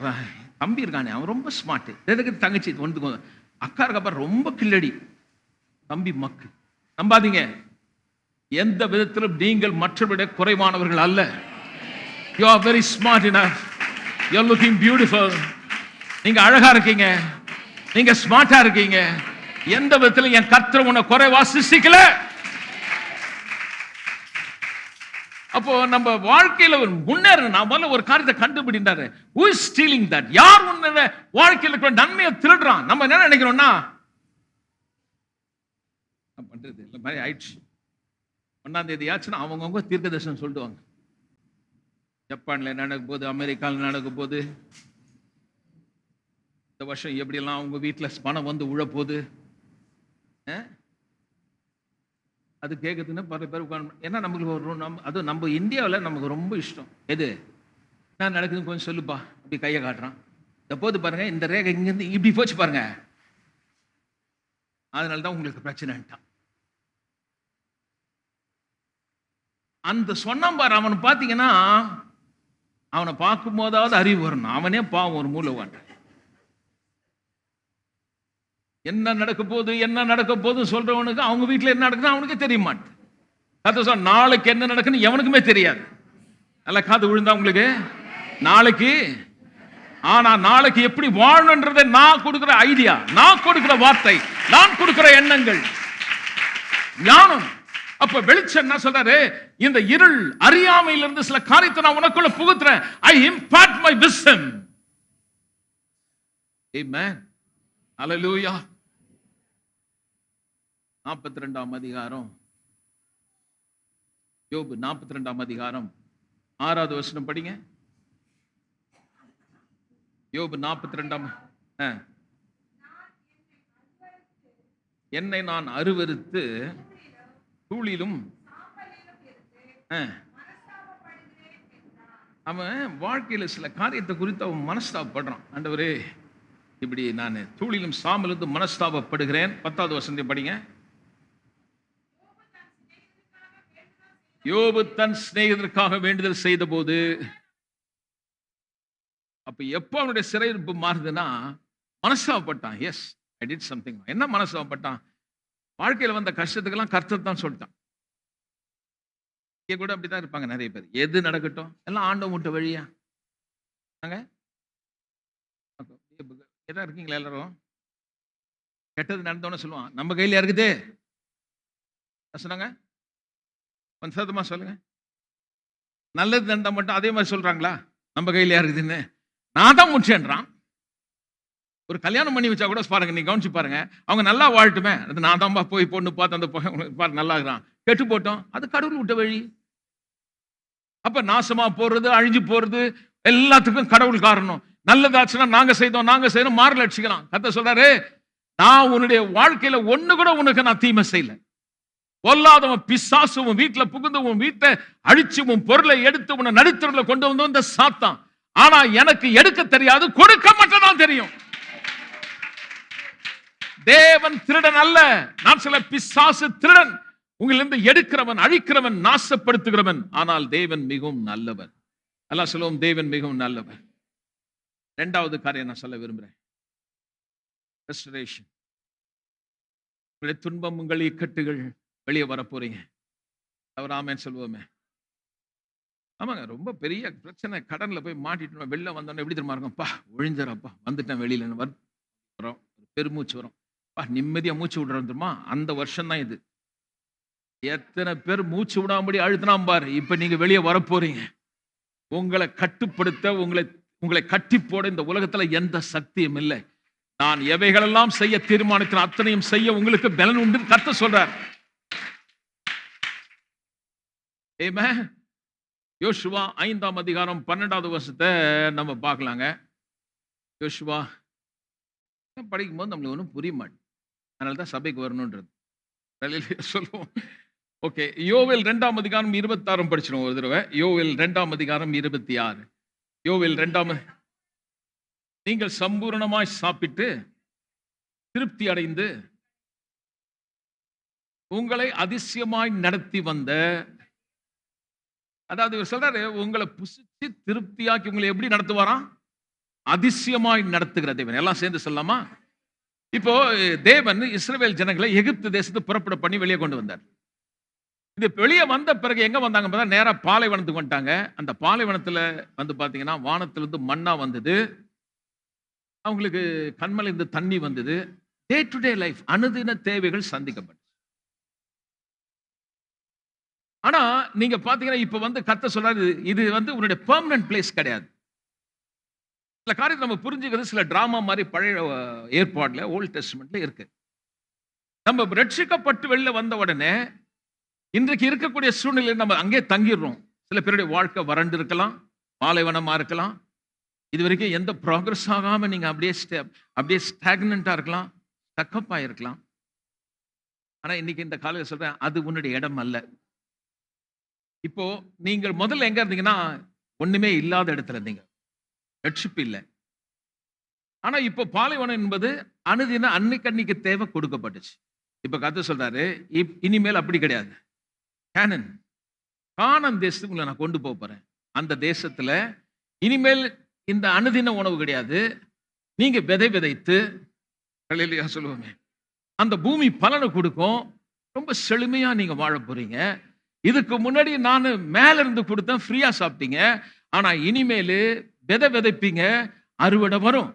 தம்பி இருக்கானே, அவன் ரொம்ப ஸ்மார்ட். எதுக்கு தங்கச்சி வந்து அக்கா இருக்கப்ப ரொம்ப கில்லடி. தம்பி மக்கு. நம்பாதீங்க, எந்த விதத்திலும் நீங்கள் மற்றவரை குறைவானவர்கள் அல்ல. You are very smart enough. You are looking beautiful. நீங்க அழகா இருக்கீங்க, நீங்க ஸ்மார்ட்டா இருக்கீங்க. எந்த விதத்திலும் என் கர்த்தர் உன்னை குறைவா சிருஷ்டிக்கல. அப்போ நம்ம வாழ்க்கையில முன்னேறணும். நான் முதல்ல ஒரு காரியத்தை கண்டுபிடிந்தாரு. Who is stealing that? யார் உன்ன வாழ்க்கையில இருக்கிற நன்மையை திருடுறான்? நம்ம என்ன நினைக்கிறோம்னா, பண்றது இல்ல மாதிரி ஆயிடுச்சு. 1ஆம் தேதி ஆச்சுன்னா அவங்கவுங்க தீர்க்க தரிசனம் சொல்லிடுவாங்க. ஜப்பான்ல நடக்க போது, அமெரிக்காவில் நடக்க போது, இந்த வருஷம் எப்படியெல்லாம் அவங்க வீட்டுல பணம் வந்து உழ போகுது. அது கேட்குறதுன்னு பல பேர் உட்காந்து. ஏன்னா நம்மளுக்கு அது நம்ம இந்தியாவில் நமக்கு ரொம்ப இஷ்டம். எது நான் நடக்குதுன்னு கொஞ்சம் சொல்லுப்பா, அப்படி கையை காட்டுறான். இந்த போது பாருங்க, இந்த ரேகை இங்கேருந்து இப்படி போச்சு பாருங்க, அதனால தான் உங்களுக்கு பிரச்சனைட்டான். அந்த சொன்னான் பாரு, அவன் பார்த்தீங்கன்னா அவனை பார்க்கும் போதாவது அறிவு வரணும். அவனே பாவம் ஒரு மூலவான். என்ன நடக்க போகுது என்ன நடக்க போகுது சொல்றவனுக்கு அவங்க வீட்டில் என்ன நடக்குது அவனுக்கே தெரிய மாட்டேன். கர்த்தர் சொன்ன நாளைக்கு என்ன நடக்குன்னு எவனுக்குமே தெரியாது. நல்லா காது விழுந்தா உங்களுக்கு நாளைக்கு. ஆனா நாளைக்கு எப்படி வாழணுன்றதை நான் கொடுக்கிற ஐடியா, நான் கொடுக்கிற வார்த்தை, நான் கொடுக்கிற எண்ணங்கள், ஞானம். அப்ப வெளிச்சம் என்ன சொல்றாரு, இந்த இருள் அறியாமையிலிருந்து சில காரியத்தை நான் உனக்குள்ள புகுத்துறேன். I impart my wisdom. Amen. Hallelujah. 42ஆம் அதிகாரம், யோபு 42ஆம் அதிகாரம் 6வது வசனம் படிங்க. யோபு 42ஆம். என்னை நான் அருவருத்து தூளிலும். அவன் வாழ்க்கையில சில காரியத்தை குறித்து அவன் மனஸ்தாபப்படுறான். ஆண்டவரே, இப்படி நான் தூளிலும் சாம்பலிருந்து மனஸ்தாபப்படுகிறேன். 10வது வசனத்தை படிங்க. யோபு தன் சிநேகிதருக்காக வேண்டுதல் செய்த போது, அப்ப எப்போ அவனுடைய சிறையிருப்பு மாறுதுன்னா மனஸ்தாபப்பட்டான். Yes, I did something. என்ன மனஸ்தாபப்பட்டான்? வாழ்க்கையில் வந்த கஷ்டத்துக்கெல்லாம் கர்த்தர் தான் சொல்லிட்டான். இங்கே கூட அப்படிதான் இருப்பாங்க நிறைய பேர். எது நடக்கட்டும் எல்லாம் ஆண்டவன் விட்ட வழியா. நாங்க எதா இருக்கீங்களா எல்லாரும்? கெட்டது நடந்தோன்னு சொல்லுவான் நம்ம கையில இருக்குது சொன்னாங்க. கொஞ்சம் சத்தமா சொல்லுங்க. நல்லது நடந்தா மட்டும் அதே மாதிரி சொல்றாங்களா? நம்ம கையில இருக்குதுன்னு நான் தான் முடிச்சேன்றான். ஒரு கல்யாணம் பண்ணி வச்சா கூட பாருங்க, நீங்க கவனிச்சு பாருங்க, அவங்க நல்லா வாழட்டுமே, அது நான் தான் போய் பொண்ணு பார்த்து அந்த பாரு நல்லா இருக்கிறான், கெட்டு போட்டோம், அது கடவுள் விட்ட வழி. அப்ப நாசமா போறது, அழிஞ்சு போறது எல்லாத்துக்கும் கடவுள் காரணம். நல்லதாச்சுன்னா நாங்க செய்தோம் மாறல அடிச்சுக்கலாம். கர்த்தர் சொல்றாரு, நான் உன்னுடைய வாழ்க்கையில ஒண்ணு கூட உனக்கு நான் தீமை செய்யல. பொல்லாதவன் பிசாசு உன் வீட்டுல புகுந்து உன் வீட்டை அழிச்சு உன் பொருளை எடுத்து உன்னை நடுத்தரில் கொண்டு வந்து இந்த சாத்தான். ஆனா எனக்கு எடுக்க தெரியாது, கொடுக்க மட்டும் தான் தெரியும். தேவன் திருடன் அல்ல. நான் சொல்ல, பிசாசு திருடன், உங்களிலிருந்து எடுக்கிறவன், அழிக்கிறவன், நாசப்படுத்துகிறவன். ஆனால் தேவன் மிகவும் நல்லவர். அல்லாஹ் சொல்லுவோம், தேவன் மிகவும் நல்லவர். இரண்டாவது காரியம் நான் சொல்ல விரும்புறேன், ரெஸ்டரேஷன். உங்களுடைய துன்பம், உங்கள் இக்கட்டுகள் வெளியே வர போறீங்க. அவர் ஆமென் சொல்லுவோமே. ஆமாங்க, ரொம்ப பெரிய பிரச்சனை, கடன்ல போய் மாட்டிட்டு வெளில வந்தோன்னே எப்படி தெரியுமா இருக்கும்? பா ஒழிஞ்சிடப்பா, வந்துட்டேன் வெளியில வரும், பெருமூச்சு வரும், பா நிம்மதியா மூச்சு விடுறோம் தெரியுமா? அந்த வருஷம் தான் இது. எத்தனை பேர் மூச்சு விடாமடி அழுத்தினாம் பாரு. இப்ப நீங்க வெளியே வர போறீங்க. உங்களை கட்டுப்படுத்த, உங்களை கட்டி போட இந்த உலகத்துல எந்த சக்தியும் இல்லை. நான் எவைகளெல்லாம் செய்ய தீர்மானிக்கிறேன் அத்தனையும் செய்ய உங்களுக்கு பலன் உண்டு கர்த்தர் சொல்றார். ஆமென். யோசுவா 5ஆம் அதிகாரம் 12வது வசனத்தை நம்ம பார்க்கலாங்க. யோசுவா படிக்கும் போது நம்மளுக்கு ஒன்றும் புரிய மாட்டேன். அதனால தான் சபைக்கு வரணுன்றது சொல்லுவோம். ஓகே, யோவேல் 2ஆம் அதிகாரம் 26 படிச்சிடும் ஒரு தடவை. யோவேல் 2ஆம் அதிகாரம் 26. யோவேல் 2ஆம். நீங்கள் சம்பூர்ணமாய் சாப்பிட்டு திருப்தி அடைந்து உங்களை அதிசயமாய் நடத்தி வந்த, அதாவது இவர் சொல்றாரு, உங்களை புசிச்சு திருப்தியாக்கி உங்களை எப்படி நடத்துவாராம்? அதிசயமாய் நடத்துகிற தேவன். எல்லாம் சேர்ந்து சொல்லலாமா? இப்போ தேவன் இஸ்ரவேல் ஜனங்களை எகிப்து தேசத்தை புறப்பட பண்ணி வெளியே கொண்டு வந்தார். இது வெளியே வந்த பிறகு எங்க வந்தாங்க பார்த்தா நேரா பாலைவனத்துக்கு வந்துட்டாங்க. அந்த பாலைவனத்துல வந்து பாத்தீங்கன்னா வானத்திலிருந்து மண்ணா வந்தது, அவங்களுக்கு கண்மலை இருந்து தண்ணி வந்தது. டே டு டே லைஃப், அனுதின தேவைகள் சந்திக்கப்பட்டது. ஆனா நீங்க பாத்தீங்கன்னா இப்ப வந்து கர்த்தர் சொல்றாரு, இது வந்து உன்னுடைய பெர்மனன்ட் பிளேஸ் கிடையாது. சில காரியத்தை நம்ம புரிஞ்சுக்கிறது சில டிராமா மாதிரி பழைய ஏற்பாடுல, ஓல்ட் டெஸ்டமெண்ட்ல இருக்கு. நம்ம ரட்சிக்கப்பட்டு வெளில வந்த உடனே இன்றைக்கு இருக்கக்கூடிய சூழ்நிலையில் நம்ம அங்கே தங்கிடுறோம். சில பேருடைய வாழ்க்கை வறண்டு இருக்கலாம், பாலைவனமா இருக்கலாம், இது வரைக்கும் எந்த ப்ராக்ரஸ் ஆகாம நீங்க அப்படியே ஸ்டாக்னண்டா இருக்கலாம், ஸ்டக்கப் ஆயிருக்கலாம். ஆனா இன்னைக்கு இந்த காலையில் சொல்றேன், அது உன்னுடைய இடம் அல்ல. இப்போ நீங்கள் முதல்ல எங்க இருந்தீங்கன்னா ஒண்ணுமே இல்லாத இடத்துல இருந்தீங்க, ரட்சிப்பு இல்லை. ஆனா இப்போ பாலைவனம் என்பது அனுதின அன்னைக்கு தேவை கொடுக்கப்பட்டுச்சு. இப்ப கர்த்தர் சொல்றாரு, இனிமேல் அப்படி கிடையாது. கேனன், கானான் தேசத்துக்கு உங்களை நான் கொண்டு போறேன். அந்த தேசத்துல இனிமேல் இந்த அனுதின உணவு கிடையாது. நீங்க விதை விதைத்து, அல்லேலூயா சொல்லுவோமே, அந்த பூமி பலனை கொடுக்கும். ரொம்ப செழுமையா நீங்க வாழ போறீங்க. இதுக்கு முன்னாடி நானு மேல இருந்து கொடுத்தேன், ஃப்ரீயா சாப்பிட்டீங்க. ஆனா இனிமேலு விதை விதைப்பீங்க, அறுவடை வரும்.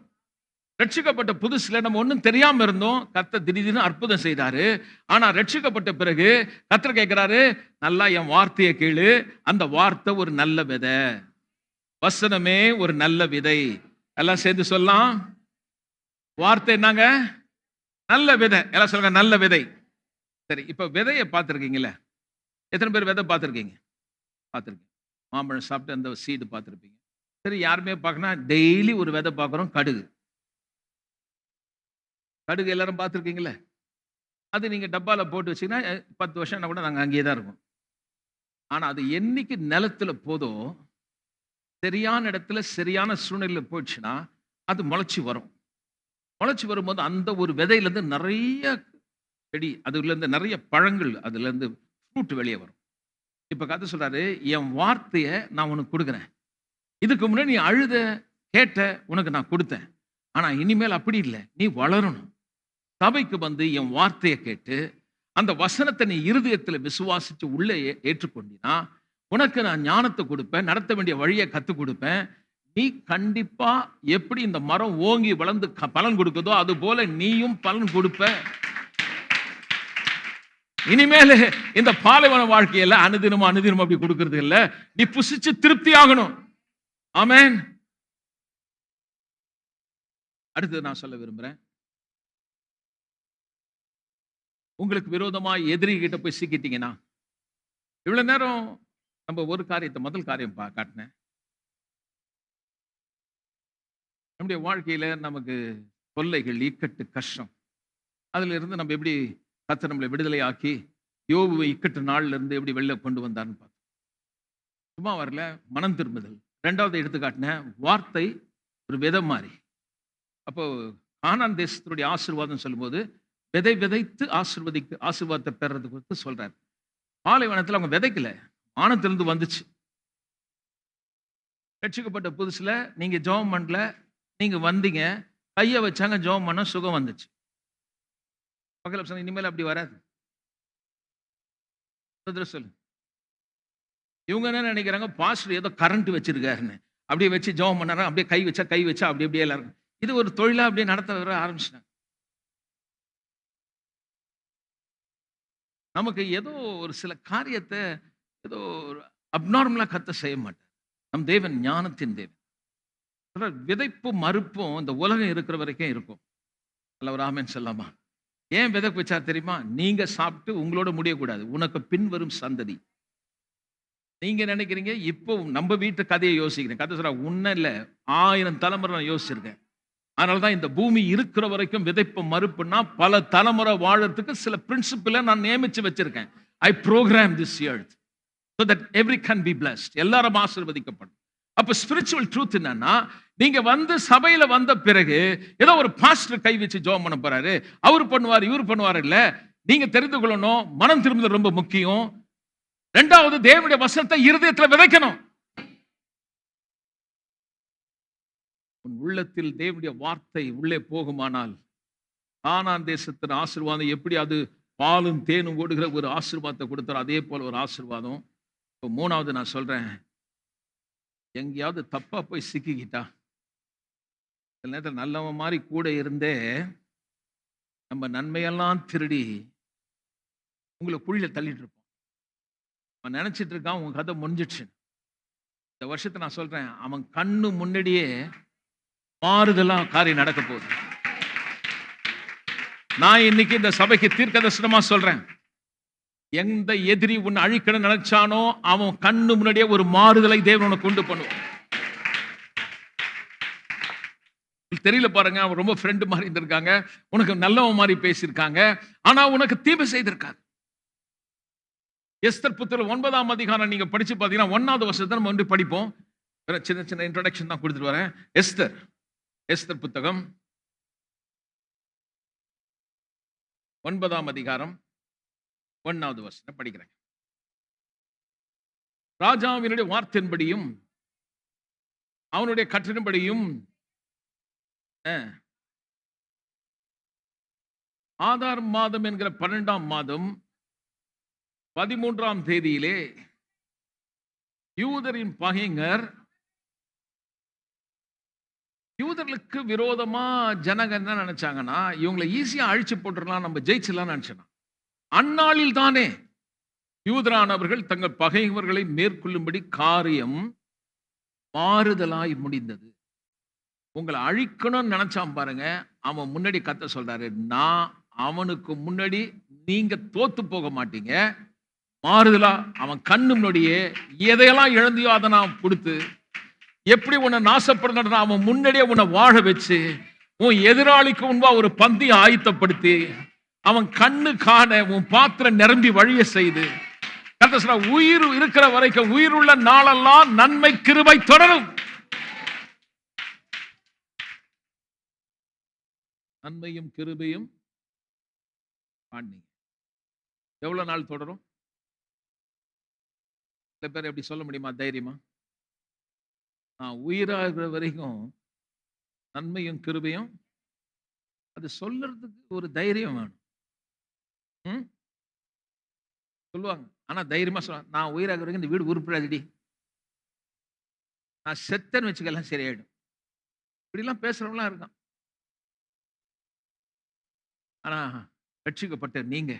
ரட்சிக்கப்பட்ட புதுசுல நம்ம ஒண்ணும் தெரியாம இருந்தோம். கர்த்தர் திடீர்னு அற்புதம் செய்தாரு. ஆனா ரட்சிக்கப்பட்ட பிறகு கர்த்தர் கேட்கிறாரு, நல்லா என் வார்த்தையை கேளு. அந்த வார்த்தை ஒரு நல்ல விதை. வசனமே ஒரு நல்ல விதை. எல்லாம் சேர்ந்து சொல்லலாம். வார்த்தை என்னங்க? நல்ல விதை. எல்லாம் சொல்லுங்க, நல்ல விதை. சரி, இப்ப விதையை பார்த்திருக்கீங்கல்ல? எத்தனை பேர் விதை பார்த்திருக்கீங்க? பார்த்திருக்கீங்க. மாம்பழம் சாப்பிட்டு அந்த சீடு பார்த்திருப்பீங்க. சரி, யாருமே பார்க்கணும், டெய்லி ஒரு விதை பார்க்குறோம், கடுகு. கடுகு எல்லாரும் பார்த்திருக்கீங்கல்ல? அது நீங்க டப்பால போட்டு வச்சீங்கன்னா 10 வருஷம்னா கூட நாங்க அங்கேயே தான் இருக்கும். ஆனா அது என்னைக்கு நிலத்துல போதோ, சரியான இடத்துல சரியான சூழ்நிலையில போயிடுச்சுன்னா அது முளைச்சி வரும். முளைச்சி வரும்போது அந்த ஒரு விதையிலேருந்து நிறைய செடி, அதுலேருந்து நிறைய பழங்கள், அதுலேருந்து ஃப்ரூட் வெளியே வரும். இப்போ கதை சொல்றாரு, என் வார்த்தையை நான் உனக்கு கொடுக்குறேன். இதுக்கு முன்னாடி நீ அழுத கேட்ட, உனக்கு நான் கொடுத்தேன். ஆனா இனிமேல் அப்படி இல்லை, நீ வளரணும். சபைக்கு வந்து என் வார்த்தையை கேட்டு அந்த வசனத்தை நீ இருதயத்தில் விசுவாசிச்சு உள்ளே ஏற்றுக்கொண்டினா உனக்கு நான் ஞானத்தை கொடுப்பேன், நடத்த வேண்டிய வழியை கற்றுக் கொடுப்பேன். நீ கண்டிப்பா எப்படி இந்த மரம் ஓங்கி வளர்ந்து பலன் கொடுக்குதோ அது போல நீயும் பலன் கொடுப்ப. இனிமேல் இந்த பாலைவன வாழ்க்கையில அனுதினம் அனுதினம் அப்படி கொடுக்கிறது இல்ல, நீ புசிச்சு திருப்தி ஆகணும். ஆமென். அடுத்து நான் சொல்ல விரும்புறேன், உங்களுக்கு விரோதமா எதிரி கிட்ட போய் சிக்கிட்டீங்கன்னா, இவ்வளவு நேரம் நம்ம ஒரு காரியத்தை, முதல் காரியம் காட்டினேன். நம்முடைய வாழ்க்கையில நமக்கு தொல்லைகள், இக்கட்டு, கஷ்டம், அதுல இருந்து நம்ம எப்படி கர்த்தர் நம்மளை விடுதலை ஆக்கி யோபுவை இக்கட்டு நாள்ல இருந்து எப்படி வெளில கொண்டு வந்தார்னு பார்த்தோம். சும்மா வரல, மனம் திரும்புதல். ரெண்டாவது எடுத்துக்காட்டின வார்த்தை ஒரு விதை மாதிரி. அப்போ கானான் தேசத்தினுடைய ஆசீர்வாதம் சொல்லும்போது விதை விதைத்து ஆசீர்வாதத்தை பெறது குறித்து சொல்றாரு. பாலைவனத்தில் அவங்க விதைக்கல, வானத்திலிருந்து வந்துச்சு. ரட்சிக்கப்பட்ட புதுசுல நீங்க ஜெபம் பண்ணல, நீங்க வந்தீங்க, கையை வச்சாங்க, ஜெபம் பண்ண, சுகம் வந்துச்சு. பக்கத்துல சொன்ன, இனிமேல் அப்படி வராது. சொல்லு. இவங்க என்ன நினைக்கிறாங்க, பாஸ்டர் ஏதோ கரண்ட் வச்சிருக்காருன்னு, அப்படியே வச்சு ஜெபம் பண்ணாங்க, அப்படியே கை வச்சா அப்படியே எல்லாரும் இது ஒரு தொழிலா அப்படியே நடத்த வர ஆரம்பிச்சிட்டாங்க. நமக்கு ஏதோ ஒரு சில காரியத்தை ஏதோ அப்நார்மலா கத்த செய்ய மாட்டார். நம் தேவன் ஞானத்தின் தேவன். விதைப்பும் மறுப்பும் இந்த உலகம் இருக்கிற வரைக்கும் இருக்கும். அல்ல, ஒரு ஆமென் சொல்லாமா? ஏன் விதை வச்சா தெரியுமா? நீங்க சாப்பிட்டு உங்களோட முடியக்கூடாது, உனக்கு பின்வரும் சந்ததி. நீங்க நினைக்கிறீங்க இப்போ நம்ம வீட்டு கதையை யோசிக்கிறேன், கதை சொல்ற உன்ன இல்ல, 1000 தலைமுறை நான் யோசிச்சிருக்கேன். அதனாலதான் இந்த பூமி இருக்கிற வரைக்கும் விதைப்பு மறுப்புன்னா பல தலைமுறை வாழறதுக்கு சில பிரின்சிபிளை நான் நியமிச்சு வச்சிருக்கேன். I program this earth so that every can be blessed. எல்லாரும் ஆசீர்வதிக்கப்படும். அப்ப ஸ்பிரிச்சுவல் ட்ரூத் என்னன்னா, நீங்க வந்து சபையில வந்த பிறகு ஏதோ ஒரு பாஸ்டர் கை வச்சு ஜெபம் பண்ண போறாரு, அவர் பண்ணுவார், இவர் பண்ணுவார் இல்ல. நீங்க தெரிந்து கொள்ளணும், மனம் திரும்புதல் ரொம்ப முக்கியம். இரண்டாவது, தேவனுடைய வசனத்தை இருதயத்தில் விதைக்கணும். உன் உள்ளத்தில் தேவனுடைய வார்த்தை உள்ளே போகுமானால், கானான் தேசத்தின் ஆசீர்வாதம் எப்படி அது பாலும் தேனும் ஓடுகிற ஒரு ஆசீர்வாதத்தை கொடுத்தார், அதே போல ஒரு ஆசீர்வாதம். இப்போ மூணாவது நான் சொல்றேன், எங்கேயாவது தப்பா போய் சிக்கிக்கிட்டா, சில நேரத்தில் நல்லவன் மாதிரி கூட இருந்தே நம்ம நன்மையெல்லாம் திருடி உங்களை குழியில தள்ளிட்டு இருப்போம். அவன் நினைச்சிட்டு இருக்கான் உங்க கதை முடிஞ்சிடுச்சு. இந்த வருஷத்தை நான் சொல்றேன், அவன் கண்ணு முன்னாடியே மாறுதெல்லாம் காரியம் நடக்க போகுது. நான் இன்னைக்கு இந்த சபைக்கு தீர்க்கதரிசனமா சொல்றேன், எந்த எதிரி உன்னை அழிக்கணும் நினைச்சானோ அவன் கண்ணு முன்னாடியே ஒரு மாறுதலை தேவன் உனக்கு கொண்டு பண்ணுவான். தெரியல பாருங்க, அவன் ரொம்ப ஃப்ரெண்டு மாதிரி இருந்திருக்காங்க, உனக்கு நல்லவன் மாதிரி பேசியிருக்காங்க, ஆனா உனக்கு தீமை செய்திருக்காங்க. எஸ்தர் புத்தகம் 9ஆம் அதிகாரம் நீங்க படிச்சு பார்த்தீங்கன்னா 1வது வருஷத்தை நம்ம வந்து படிப்போம். சின்ன சின்ன இன்ட்ரோடக்ஷன் தான் கொடுத்துட்டு வரேன். எஸ்தர் புத்தகம் 9ஆம் அதிகாரம் 1வது வருஷத்தை படிக்கிறேன். ராஜாவினுடைய வார்த்தையின்படியும் அவனுடைய கட்டளைப்படியும் ஆதார் மாதம் என்கிற 12ஆம் மாதம் 13ஆம் தேதியிலே யூதரின் பகைஞர் யூதர்களுக்கு விரோதமா ஜனங்க என்ன நினைச்சாங்கன்னா, இவங்களை ஈஸியா அழிச்சு போட்டுடலாம், நம்ம ஜெயிச்சிடலாம் நினைச்சாங்க. அந்நாளில் தானே யூதரானவர்கள் தங்கள் பகைவர்களை மேற்கொள்ளும்படி காரியம் மாறுதலாய் முடிந்தது. உங்களை அழிக்கணும்னு நினைச்சான் பாருங்க, அவன் முன்னாடி கத்த சொல்றாரு, நான் அவனுக்கு முன்னாடி நீங்க தோத்து போக மாட்டீங்க, மாறுதலா அவன் கண்ணு முன்னாடியே எதையெல்லாம் இழந்தியோ அதை நான் கொடுத்து, எப்படி உன்னை நாசப்படுத்த அவன் முன்னாடியே உன்னை வாழ வச்சு, உன் எதிராளிக்கு முன்பா ஒரு பந்தியை ஆயத்தப்படுத்தி, அவன் கண்ணு காண உன் பாத்திரம் நிரம்பி வழிய செய்து, உயிர் இருக்கிற வரைக்கும் உயிருள்ள நாளெல்லாம் நன்மை கிருபை தொடரும். நன்மையும் கிருபையும் எவ்வளவு நாள் தொடரும்? சில பேர் எப்படி சொல்ல முடியுமா தைரியமா? உயிராகிற வரைக்கும் நன்மையும் கிருபையும், அது சொல்றதுக்கு ஒரு தைரியம் வேணும். சொல்லுவாங்க, ஆனா தைரியமா சொல்லுவாங்க, நான் உயிராகிற வரைக்கும் இந்த வீடு உருப்படாதடி, நான் செத்தன்னு வச்சுக்கலாம் சரியாயிடும், இப்படிலாம் பேசுறவங்களாம் இருக்கான். ஆனா ரட்சிக்கப்பட்ட நீங்க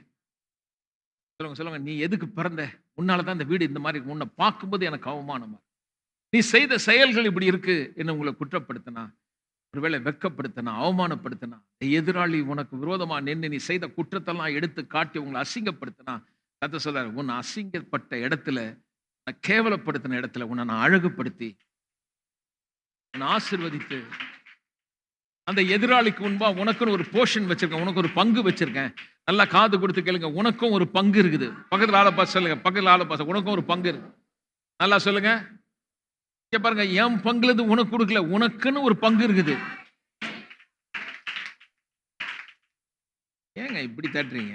சொல்லுங்க, நீ எதுக்கு பிறந்த? உன்னாலதான் இந்த வீடு இந்த மாதிரி, உன்னை பார்க்கும்போது எனக்கு அவமானமா, நீ செய்த செயல்கள் இப்படி இருக்கு என்ன உங்களை குற்றப்படுத்தினா, ஒருவேளை வெட்கப்படுத்தினா, அவமானப்படுத்தினா, எதிராளி உனக்கு விரோதமா நின்று நீ செய்த குற்றத்தெல்லாம் எடுத்து காட்டி உங்களை அசிங்கப்படுத்தினா, கர்த்தர் சொல்றாரு, உன்னை அசிங்கப்பட்ட இடத்துல, கேவலப்படுத்தின இடத்துல உன்னை நான் அழகுபடுத்தி உன்னை ஆசீர்வதித்து, அந்த எதிராளிக்கு முன்பா உனக்குன்னு ஒரு போர்ஷன் வச்சிருக்கேன், உனக்கு ஒரு பங்கு வச்சிருக்கேன். நல்லா காது கொடுத்து கேளுங்க, உனக்கும் ஒரு பங்கு இருக்குது. பக்கத்துல ஆளை பார்த்து சொல்லுங்க, பக்கத்துல ஆளை பார்த்து, உனக்கும் ஒரு பங்கு இருக்கு. நல்லா சொல்லுங்க. பாருங்க, என் பங்குல இருந்து உனக்கு கொடுக்கல, உனக்குன்னு ஒரு பங்கு இருக்குது. ஏங்க இப்படி தட்டுறீங்க?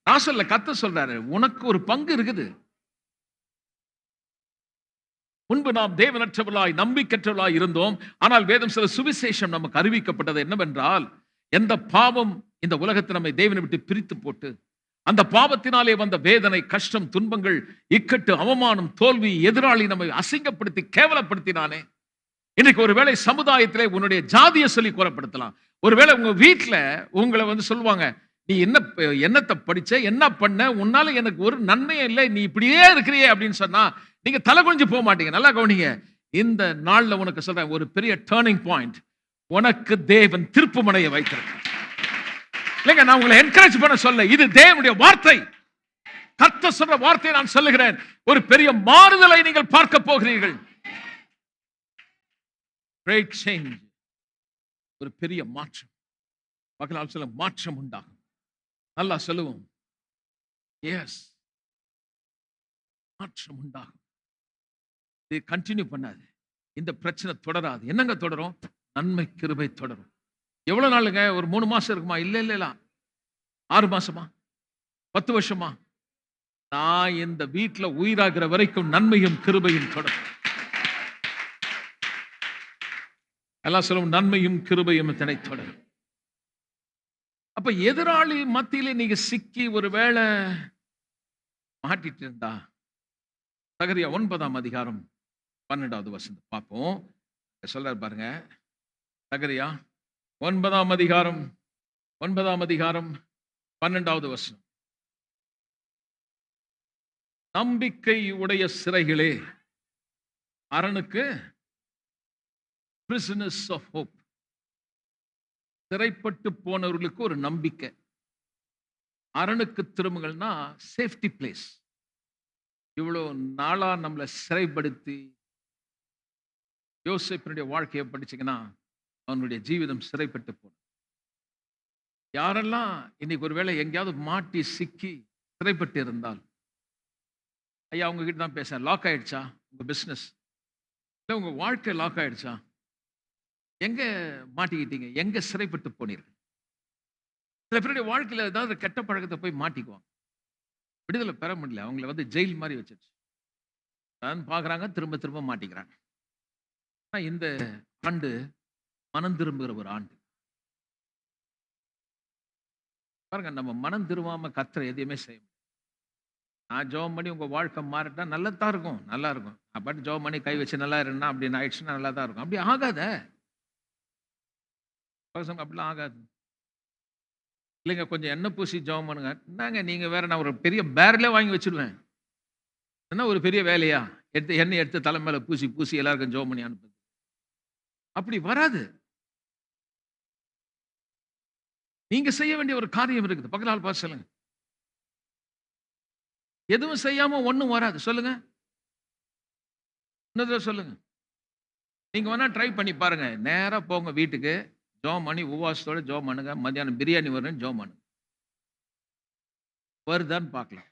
நான் சொல்ல, கர்த்தர் சொல்றாரு, உனக்கு ஒரு பங்கு இருக்குது. முன்பு நாம் தேவனற்றவர்களாய் நம்பிக்கற்றவர்களாய் இருந்தோம். ஆனால் வேதம் சில சுவிசேஷம் நமக்கு அறிவிக்கப்பட்டது என்னவென்றால், எந்த பாவம் இந்த உலகத்தை நம்மை தேவனை விட்டு பிரித்து போட்டு, அந்த பாவத்தினாலே வந்த வேதனை, கஷ்டம், துன்பங்கள், இக்கட்டு, அவமானம், தோல்வி, எதிராளி நம்மை அசிங்கப்படுத்தி கேவலப்படுத்தினானே, இன்னைக்கு ஒருவேளை சமுதாயத்திலே உன்னுடைய ஜாதியை சொல்லி கூறப்படுத்தலாம். ஒருவேளை உங்க வீட்டில் உங்களை சொல்லுவாங்க, நீ என்னத்தை படிச்ச, என்ன பண்ண, உன்னால எனக்கு ஒரு நன்மையே இல்லை, நீ இப்படியே இருக்கிறியே அப்படின்னு சொன்னா நீங்க தலை குனிஞ்சு போக மாட்டீங்க. நல்லா கவனிங்க, இந்த நாள்ல உனக்கு சொல்றேன், ஒரு பெரிய டர்னிங் பாயிண்ட் உனக்கு தேவன் திருப்பு முனையை வைத்திருக்கிறார். இல்லைங்க, நான் உங்களை என்கரேஜ் பண்ண சொல்ல, இது தேவனுடைய வார்த்தை. கர்த்தர் சொல்ற வார்த்தையை நான் சொல்லுகிறேன். ஒரு பெரிய மாறுதலை நீங்கள் பார்க்க போகிறீர்கள். Great change. ஒரு பெரிய மாற்றம். மக்களால் சொல்ல, மாற்றம் உண்டாகும். நல்லா சொல்லுவோம், எஸ், மாற்றம் உண்டாகும். இது கண்டினியூ பண்ணாது, இந்த பிரச்சனை தொடராது. என்னங்க தொடரும்? நன்மை கிருபை தொடரும். எவ்வளவு நாளுங்க? ஒரு 3 மாசம் இருக்குமா? இல்ல 6 மாசமா? 10 வருஷமா? நான் இந்த வீட்டில் உயிராகிற வரைக்கும் நன்மையும் கிருபையும் தொடரும். எல்லாம் சொல்லுவோம், நன்மையும் கிருபையும் தினை தொடரும். அப்ப எதிராளி மத்தியிலே நீங்க சிக்கி ஒருவேளை மாட்டிட்டு இருந்தா, சகரியா 9ஆம் அதிகாரம் 12வது வசனம் பார்ப்போம். சொல்றாரு பாருங்க, சகரியா 9ஆம் அதிகாரம் 12வது வசனம். நம்பிக்கை உடைய சிறைகளே, அரணுக்கு prisoners of hope, சிறைப்பட்டு போனவர்களுக்கு ஒரு நம்பிக்கை. அரணுக்கு திரும்புகள்னா சேஃப்டி பிளேஸ். இவ்வளோ நாளா நம்மளை சிறைப்படுத்தி, யோசேப்பினுடைய வாழ்க்கையை படிச்சீங்கன்னா அவனுடைய ஜீவிதம் சிறைப்பட்டு போன. யாரெல்லாம் இன்னைக்கு ஒருவேளை எங்கேயாவது மாட்டி சிக்கி சிறைப்பட்டு இருந்தால், ஐயா உங்ககிட்ட தான் பேச, லாக் ஆயிடுச்சா உங்க பிசினஸ், இல்லை உங்க வாழ்க்கை லாக் ஆயிடுச்சா? எங்க மாட்டிக்கிட்டீங்க? எங்க சிறைப்பட்டு போனீர்கள்? சில பேருடைய வாழ்க்கையில் ஏதாவது கெட்ட பழக்கத்தை போய் மாட்டிக்குவாங்க. விடுதலை பெற முடியல. அவங்கள ஜெயில் மாரி வச்சுருச்சு. பார்க்குறாங்க, திரும்ப திரும்ப மாட்டிக்கிறாங்க. ஆனா இந்த ஆண்டு மனம் திரும்புகிற ஒரு ஆண்டு. பாருங்க, நம்ம மனம் திரும்பாம கர்த்தர் எதையுமே செய்ய முடியாது. நான் ஜெபம் பண்ணி உங்க வாழ்க்கை மாறிட்டா நல்லதா இருக்கும், நல்லா இருக்கும். நான் பாட்டு ஜெபம் பண்ணி கை வச்சு நல்லா இருன்னா அப்படின்னு ஆயிடுச்சுன்னா நல்லா தான் இருக்கும். அப்படி ஆகாதே. பசங்க அப்படிலாம் ஆகாது. இல்லைங்க கொஞ்சம் எண்ணெய் பூசி ஜெபம் பண்ணுங்க. என்னங்க நீங்க வேற, நான் ஒரு பெரிய பேரலே வாங்கி வச்சுருவேன். என்ன ஒரு பெரிய வேலையா? எடுத்து எண்ணெய் எடுத்து தலை மேல பூசி பூசி எல்லாருக்கும் ஜெபம் பண்ணி அனுப்புது. அப்படி வராது. நீங்க செய்ய வேண்டிய ஒரு காரியம் இருக்குது. பக்கத்துல ஆள் பார்த்து சொல்லுங்க. எதுவும் செய்யாம ஒண்ணும் வராது. சொல்லுங்க. இன்னொரு தடவ சொல்லுங்க. நீங்க வேணா ட்ரை பண்ணி பாருங்க. நேரா போங்க வீட்டுக்கு. ஜெபம் பண்ணி உபவாசத்தோட ஜெபம் பண்ணுங்க. மத்தியானம் பிரியாணி வரும்னு ஜெபம் பண்ணுங்க. வருதான்னு பார்க்கலாம்.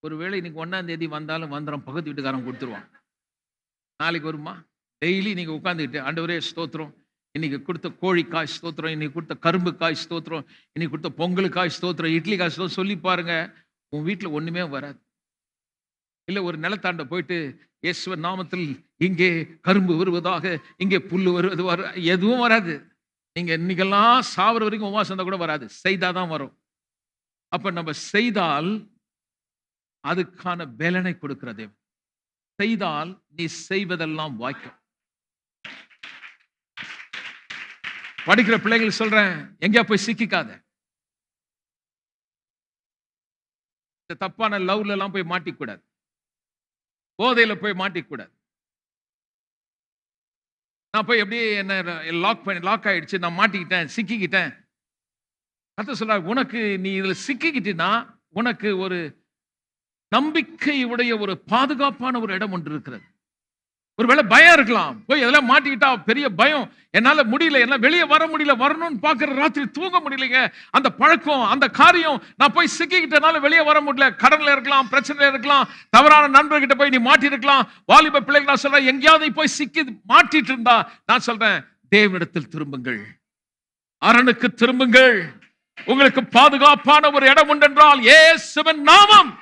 ஒருவேளை இன்னைக்கு 1ஆம் தேதி வந்தாலும் வந்துரும், பக்கத்து வீட்டுக்காரன் குடுத்துருவான். நாளைக்கு வருமா? டெய்லி நீங்க உட்கார்ந்துகிட்டு, ஆண்டவரே ஸ்தோத்திரம். இன்னைக்கு கொடுத்த கோழிக்காய் ஸ்தோத்திரம், இன்னைக்கு கொடுத்த கரும்புக்காய் ஸ்தோத்திரம், இன்னைக்கு கொடுத்த பொங்கலுக்காய் ஸ்தோத்திரம், இட்லிக்காய் ஸ்தோத்திரம் சொல்லி பாருங்க. உன் வீட்ல ஒண்ணுமே வராது. இல்ல ஒரு நிலத்தாண்ட போயிட்டு இயேசுவின் நாமத்தில் இங்கே கரும்பு வருவதாக, இங்கே புல்லு வருவது எதுவும் வராது. நீங்க இன்னைக்கெல்லாம் சாவர வரைக்கும் உபவாசம் இருந்தா கூட வராது. செய்தாதான் வரும். அப்ப நம்ம செய்தால் அதுக்கான பலனை கொடுக்கிற தேவன். செய்தால் நீ செய்வதெல்லாம் வாய்க்கும். படிக்கிற பிள்ளைகள் சொல்றேன், எங்கேயா போய் சிக்கிக்காத. இந்த தப்பான லவ்ல எல்லாம் போய் மாட்டிக்க கூடாது. போதையில போய் மாட்டிக்க கூடாது. நான் போய் எப்படியே என்ன லாக் ஆயிடுச்சு, நான் மாட்டிக்கிட்டேன், சிக்கிக்கிட்டேன். கர்த்தர் சொல்றார், உனக்கு நீ இதுல சிக்கிக்கிட்டீன்னா உனக்கு ஒரு நம்பிக்கை உடைய ஒரு பாதுகாப்பான ஒரு இடம் ஒன்று இருக்கிறது. ஒருவேளை பயம் இருக்கலாம். போய் எதெல்லாம் மாட்டிக்கிட்டா பெரிய பயம். என்னால முடியல, என்ன வெளியே வர முடியல, வரணும்னு பார்க்கிற ராத்திரி தூங்க முடியலைங்க. அந்த பழக்கம், அந்த காரியம், நான் போய் சிக்கிக்கிட்டனால வெளியே வர முடியல. கடன்ல இருக்கலாம், பிரச்சனையில இருக்கலாம், தவறான நண்பர்கிட்ட போய் நீ மாட்டி இருக்கலாம். வாலிப பிள்ளைகள் நான் சொல்றேன், எங்கேயாவது போய் சிக்கி மாட்டிட்டு இருந்தா நான் சொல்றேன், தேவனிடத்தில் திரும்புங்கள், அரணுக்கு திரும்புங்கள். உங்களுக்கு பாதுகாப்பான ஒரு இடம் உண்டென்றால் இயேசுவின் நாமம்.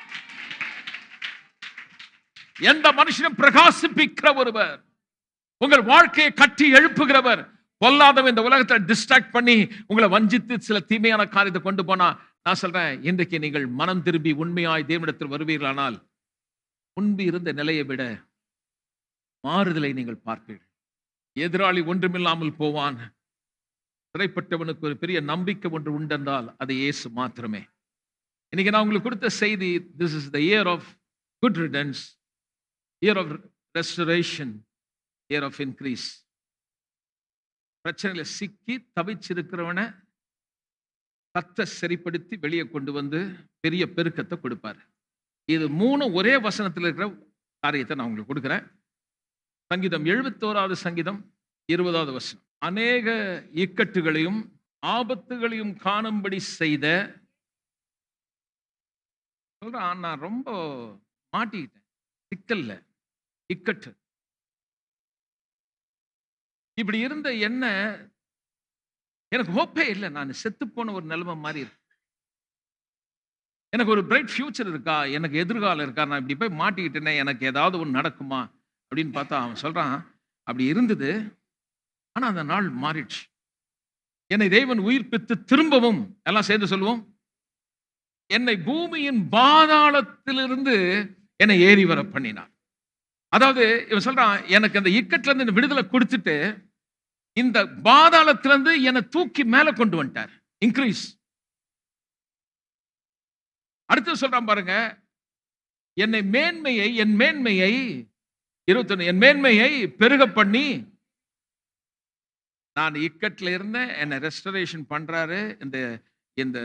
எந்த மனுஷனும் பிரகாசிப்பிக்கிற ஒருவர், உங்கள் வாழ்க்கையை கட்டி எழுப்புகிறவர். பொல்லாதவன் இந்த உலகத்தை டிஸ்ட்ராக்ட் பண்ணி உங்களை வஞ்சித்து சில தீமையான காரியத்தை கொண்டு போனா நான் சொல்றேன், இன்றைக்கு நீங்கள் மனம் திரும்பி உண்மையாய் தேவனிடத்தில் வருவீர்களானால் முன்பு இருந்த நிலையை விட மாறுதலை நீங்கள் பார்ப்பீர்கள். எதிராளி ஒன்றுமில்லாமல் போவான். சிறைப்பட்டவனுக்கு ஒரு பெரிய நம்பிக்கை ஒன்று உண்டென்றால் அது இயேசு மாத்திரமே. இன்னைக்கு நான் உங்களுக்கு கொடுத்த செய்தி, this is the year of good riddance, year of restoration, year of increase. பிரச்சனையில சிக்கி தவிச்சிருக்கிறவனை கர்த்தர் சரிப்படுத்தி வெளியே கொண்டு வந்து பெரிய பெருக்கத்தை கொடுப்பார். இது 3 ஒரே வசனத்தில் இருக்கிற காரியத்தை நான் உங்களுக்கு கொடுக்கிறேன். சங்கீதம் 71வது சங்கீதம் 20வது வசனம். அநேக இக்கட்டுகளையும் ஆபத்துகளையும் காணும்படி செய்த, சொல்றான், நான் ரொம்ப மாட்டிக்கிட்டேன், சிக்கல்ல, இக்கட்டு. இப்படி இருந்த என்ன, எனக்கு ஹோப்பே இல்லை, நான் செத்து போன ஒரு நிலைமை மாதிரி இருக்கு. எனக்கு ஒரு பிரைட் ஃபியூச்சர் இருக்கா, எனக்கு எதிர்காலம் இருக்கா, நான் இப்படி போய் மாட்டிக்கிட்டேனே, எனக்கு ஏதாவது ஒன்று நடக்குமா அப்படின்னு பார்த்தா அவன் சொல்றான், அப்படி இருந்தது, ஆனா அந்த நாள் மாறிடுச்சு. என்னை தேவன் உயிர்ப்பித்து திரும்பவும், எல்லாம் சேர்ந்து சொல்லுவோம், என்னை பூமியின் பாதாளத்திலிருந்து என்னை ஏறி வர பண்ணினார். அதாவது இவன் சொல்றான், எனக்கு அந்த இக்கட்டுல இருந்து விடுதலை கொடுத்துட்டு இந்த பாதாளத்திலிருந்து என்னை தூக்கி மேல கொண்டு வந்துட்டார். இன்க்ரீஸ். அடுத்து சொல்றான் பாருங்க, என் மேன்மையை 21, என் மேன்மையை பெருக பண்ணி, நான் இக்கட்ல இருந்தேன், என்னை ரெஸ்டரேஷன் பண்றாரு. இந்த இந்த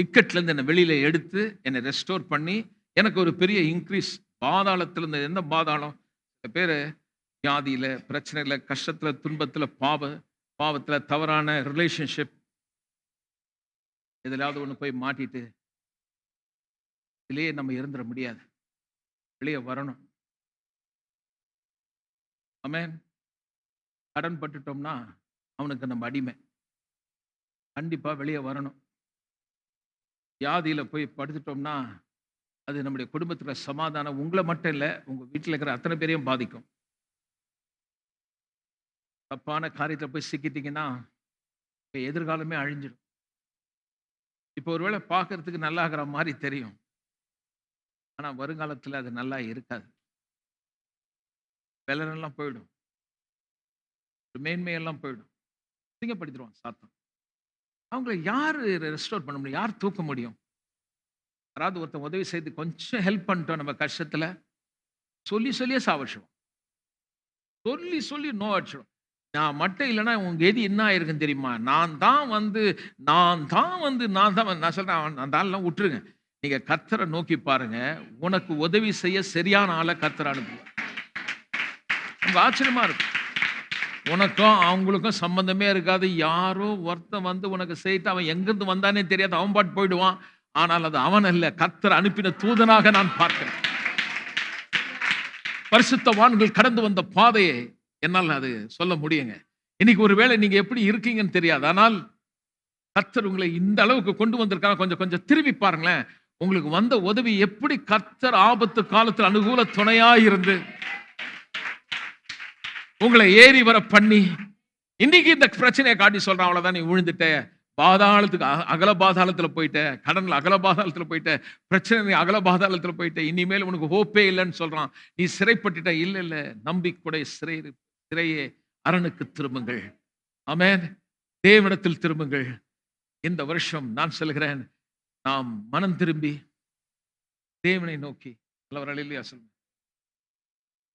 இக்கட்ல இருந்து என்னை வெளியில எடுத்து என்னை ரெஸ்டோர் பண்ணி எனக்கு ஒரு பெரிய இன்க்ரீஸ். பாதாளத்துல இருந்து, எந்த பாதாளம், பேரு வியாதியில, பிரச்சனையில, கஷ்டத்துல, துன்பத்துல, பாவத்துல, தவறான ரிலேஷன்ஷிப், எதிலாவது ஒண்ணு போய் மாட்டிட்டு இதுலயே நம்ம இருந்துட முடியாது, வெளியே வரணும். ஆமென். கடன் பட்டுட்டோம்னா அவனுக்கு நம்ம அடிமை. கண்டிப்பா வெளியே வரணும். வியாதியில போய் படுத்துட்டோம்னா, அது நம்முடைய குடும்பத்துல சமாதானம் உங்கள மட்டும் இல்ல, உங்க வீட்ல இருக்கிற அத்தனை பேரையும் பாதிக்கும். தப்பான காரியத்துல போய் சிக்கிட்டீங்கன்னா, உங்க எதிர்காலமே அழிஞ்சிடும். இப்போ ஒருவேளை பார்க்கறதுக்கு நல்லாகிற மாரி தெரியும். ஆனா வருங்காலத்துல அது நல்லா இருக்காது. பெலனெல்லாம் போயிடும். மேன்மையெல்லாம் போயிடும். அசிங்கப்படுத்திருவான் சாத்தான். அவங்கள யாரு ரெஸ்டோர் பண்ண முடியும்? யார் தூக்க முடியும்? யாராவது ஒருத்தன் உதவி செய்து கொஞ்சம் ஹெல்ப் பண்ணிட்டோம் நம்ம கஷ்டத்துல, சொல்லி சொல்லியே சாவடிச்சுடும். சொல்லி சொல்லி நோவடிச்சுடும். நான் மட்டும் இல்லன்னா உன் கதி என்ன ஆயிருக்கும் தெரியுமா? நான் சொல்றேன் அந்த ஆள்லாம் விட்டுருங்க. நீங்க கர்த்தரை நோக்கி பாருங்க. உனக்கு உதவி செய்ய சரியான ஆள கர்த்தர் அனுப்புவார். ரொம்ப ஆச்சரியமா இருக்கும். உனக்கும் அவங்களுக்கும் சம்பந்தமே இருக்காது. யாரோ ஒருத்தன் வந்து உனக்கு செய்யிட்டு அவன் எங்கிருந்து வந்தானே தெரியாது. அவன் பாட்டு போயிடுவான். ஆனால் அது அவன் அல்ல. கர்த்தர் அனுப்பின தூதனாக நான் பார்க்கிறேன். பரிசுத்தவான்கள் கடந்து வந்த பாதையை என்னால் அது சொல்ல முடியுங்க. இன்னைக்கு ஒருவேளை நீங்க எப்படி இருக்கீங்கன்னு தெரியாது. ஆனால் கர்த்தர் உங்களை இந்த அளவுக்கு கொண்டு வந்திருக்காங்க. கொஞ்சம் கொஞ்சம் திரும்பி பாருங்களேன். உங்களுக்கு வந்த உதவி எப்படி கர்த்தர் ஆபத்து காலத்தில் அனுகூல துணையாய் இருந்து உங்களை ஏறி வர பண்ணி, இன்னைக்கு இந்த பிரச்சனையை காட்டி சொல்றான். அவ்வளவுதான், நீ விழுந்துட்ட, பாதாளத்துக்கு அகல பாதாளத்துல போயிட்ட, கடன்ல அகல பாதாளத்துல போயிட்ட, பிரச்சனை அகல பாதாளத்துல போயிட்ட, இனிமேல் உனக்கு ஹோப்பே இல்லைன்னு சொல்றான். நீ சிறைப்பட்டுட்ட. இல்ல இல்ல, நம்பிக்கையுடைய சிறையே அரணுக்கு திரும்புங்கள். ஆமென். தேவனிடத்தில் திரும்புங்கள். இந்த வருஷம் நான் சொல்கிறேன், நாம் மனம் திரும்பி தேவனை நோக்கி இல்லையா சொல்லுங்க,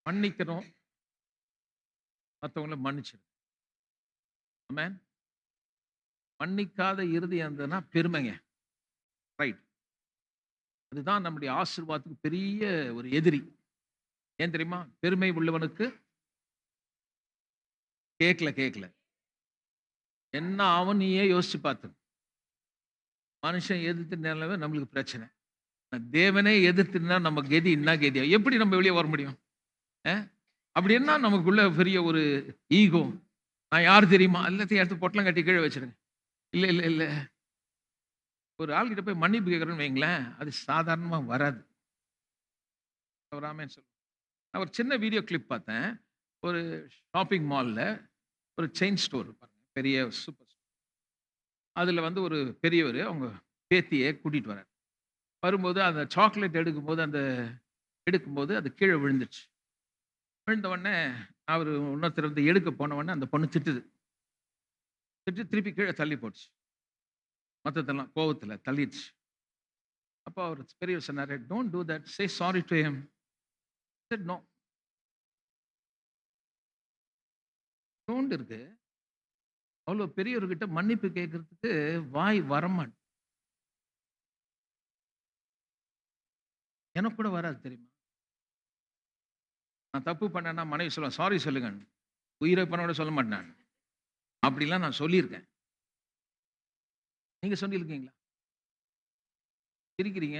மன்னிக்கணும், மற்றவங்களை மன்னிச்சிடும். ஆமென். மன்னிக்காத இருதயம் இருந்ததுன்னா பெருமைங்க. ரைட். அதுதான் நம்முடைய ஆசீர்வாதத்துக்கு பெரிய ஒரு எதிரி. ஏன் தெரியுமா? பெருமை உள்ளவனுக்கு கேட்கல என்ன ஆகும் நீயே யோசிச்சு பார்த்து. மனுஷன் எதிர்த்து நிலவே நம்மளுக்கு பிரச்சனை. தேவனே எதிர்த்துனா நம்ம கெதி என்ன கெதியா? எப்படி நம்ம வெளியே வர முடியும்? அப்படி என்ன நமக்குள்ள பெரிய ஒரு ஈகோ. நான் யார் தெரியுமா? எல்லாத்தையும் எடுத்து பொட்டலம் கட்டி கீழே வச்சிருங்க. இல்ல இல்ல இல்ல, ஒரு ஆள்கிட்ட போய் மன்னிப்பு கேட்கறேன்னு வைங்களேன், அது சாதாரணமா வராது. ராமன் சொல்லு. நான் ஒரு சின்ன வீடியோ கிளிப் பார்த்தேன். ஒரு ஷாப்பிங் மால்ல ஒரு செயின் ஸ்டோர் பாருங்க, பெரிய சூப்பர் ஸ்டோர். அதுல வந்து ஒரு பெரியவர் அவங்க பேத்தியை கூட்டிட்டு வரார். வரும்போது அந்த சாக்லேட் எடுக்கும்போது அது கீழே விழுந்துச்சு. விழுந்த உடனே அவர் இன்னொருத்தர் வந்து எடுக்க போன உடனே அந்த பொண்ணு திட்டு திருப்பி கீழே தள்ளி போட்டுச்சு. மற்றதெல்லாம் கோவத்துல தள்ளிடுச்சு. அப்போ அவர் பெரியவர் சொன்னாரு, don't do that, say sorry to him. said no. Don't இருக்கு. அவ்வளோ பெரியவர்கிட்ட மன்னிப்பு கேட்கறதுக்கு வாய் வரமாட்டேன். எனக்கு கூட வராது தெரியுமா? நான் தப்பு பண்ணேன்னா மனைவி சொல்லுவேன், சாரி சொல்லுங்க. உயிரை பண்ணோட சொல்ல மாட்டேன். அப்படிலாம் நான் சொல்லியிருக்கேன். நீங்க சொல்லியிருக்கீங்களா? இருக்கிறீங்க.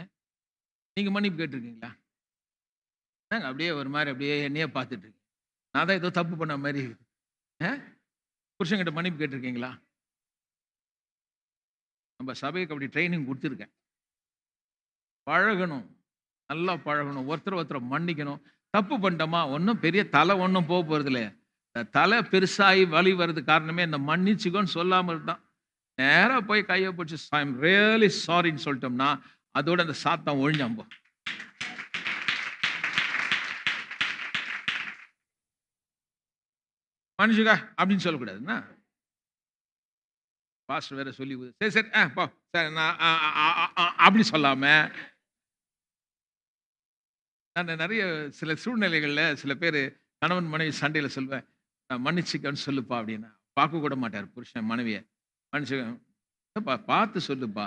நீங்க மன்னிப்பு கேட்டிருக்கீங்களா? நாங்க அப்படியே ஒரு மாதிரி அப்படியே என்னையே பார்த்துட்டு இருக்கேன். நான் தான் ஏதோ தப்பு பண்ண மாதிரி. புருஷன்கிட்ட மன்னிப்பு கேட்டிருக்கீங்களா? நம்ம சபைக்கு அப்படி ட்ரைனிங் கொடுத்துருக்கேன். பழகணும், நல்லா பழகணும், ஒருத்தரை மன்னிக்கணும். தப்பு பண்ணிட்டோமா, ஒன்றும் பெரிய தலை ஒன்றும் போக போறது இல்லையா? தலை பெருசாகி வலி வர்றது காரணமே இந்த மன்னிச்சுக்கோன்னு சொல்லாமல் இருந்தான். நேராக போய் கையை பிடிச்சி ஐ எம் ரியலி சாரின்னு சொல்லிட்டோம்னா அதோட அந்த சாத்தான் ஒழிஞ்சாம்போ. மனுஷங்க அப்படின்னு சொல்லக்கூடாதுன்னா, பாஸ்டர் வேற சொல்லி சரி சரி போ சரி நான் அப்படி சொல்லாம, நான் நிறைய சில சூழ்நிலைகளில் சில பேர் கணவன் மனைவி சண்டையில் சொல்லுவேன், மன்னிச்சுக்கன்னு சொல்லுப்பா அப்படின்னா பார்க்க கூட மாட்டார் புருஷன் மனைவியை. மன்னிச்சுப்பா பார்த்து சொல்லுப்பா.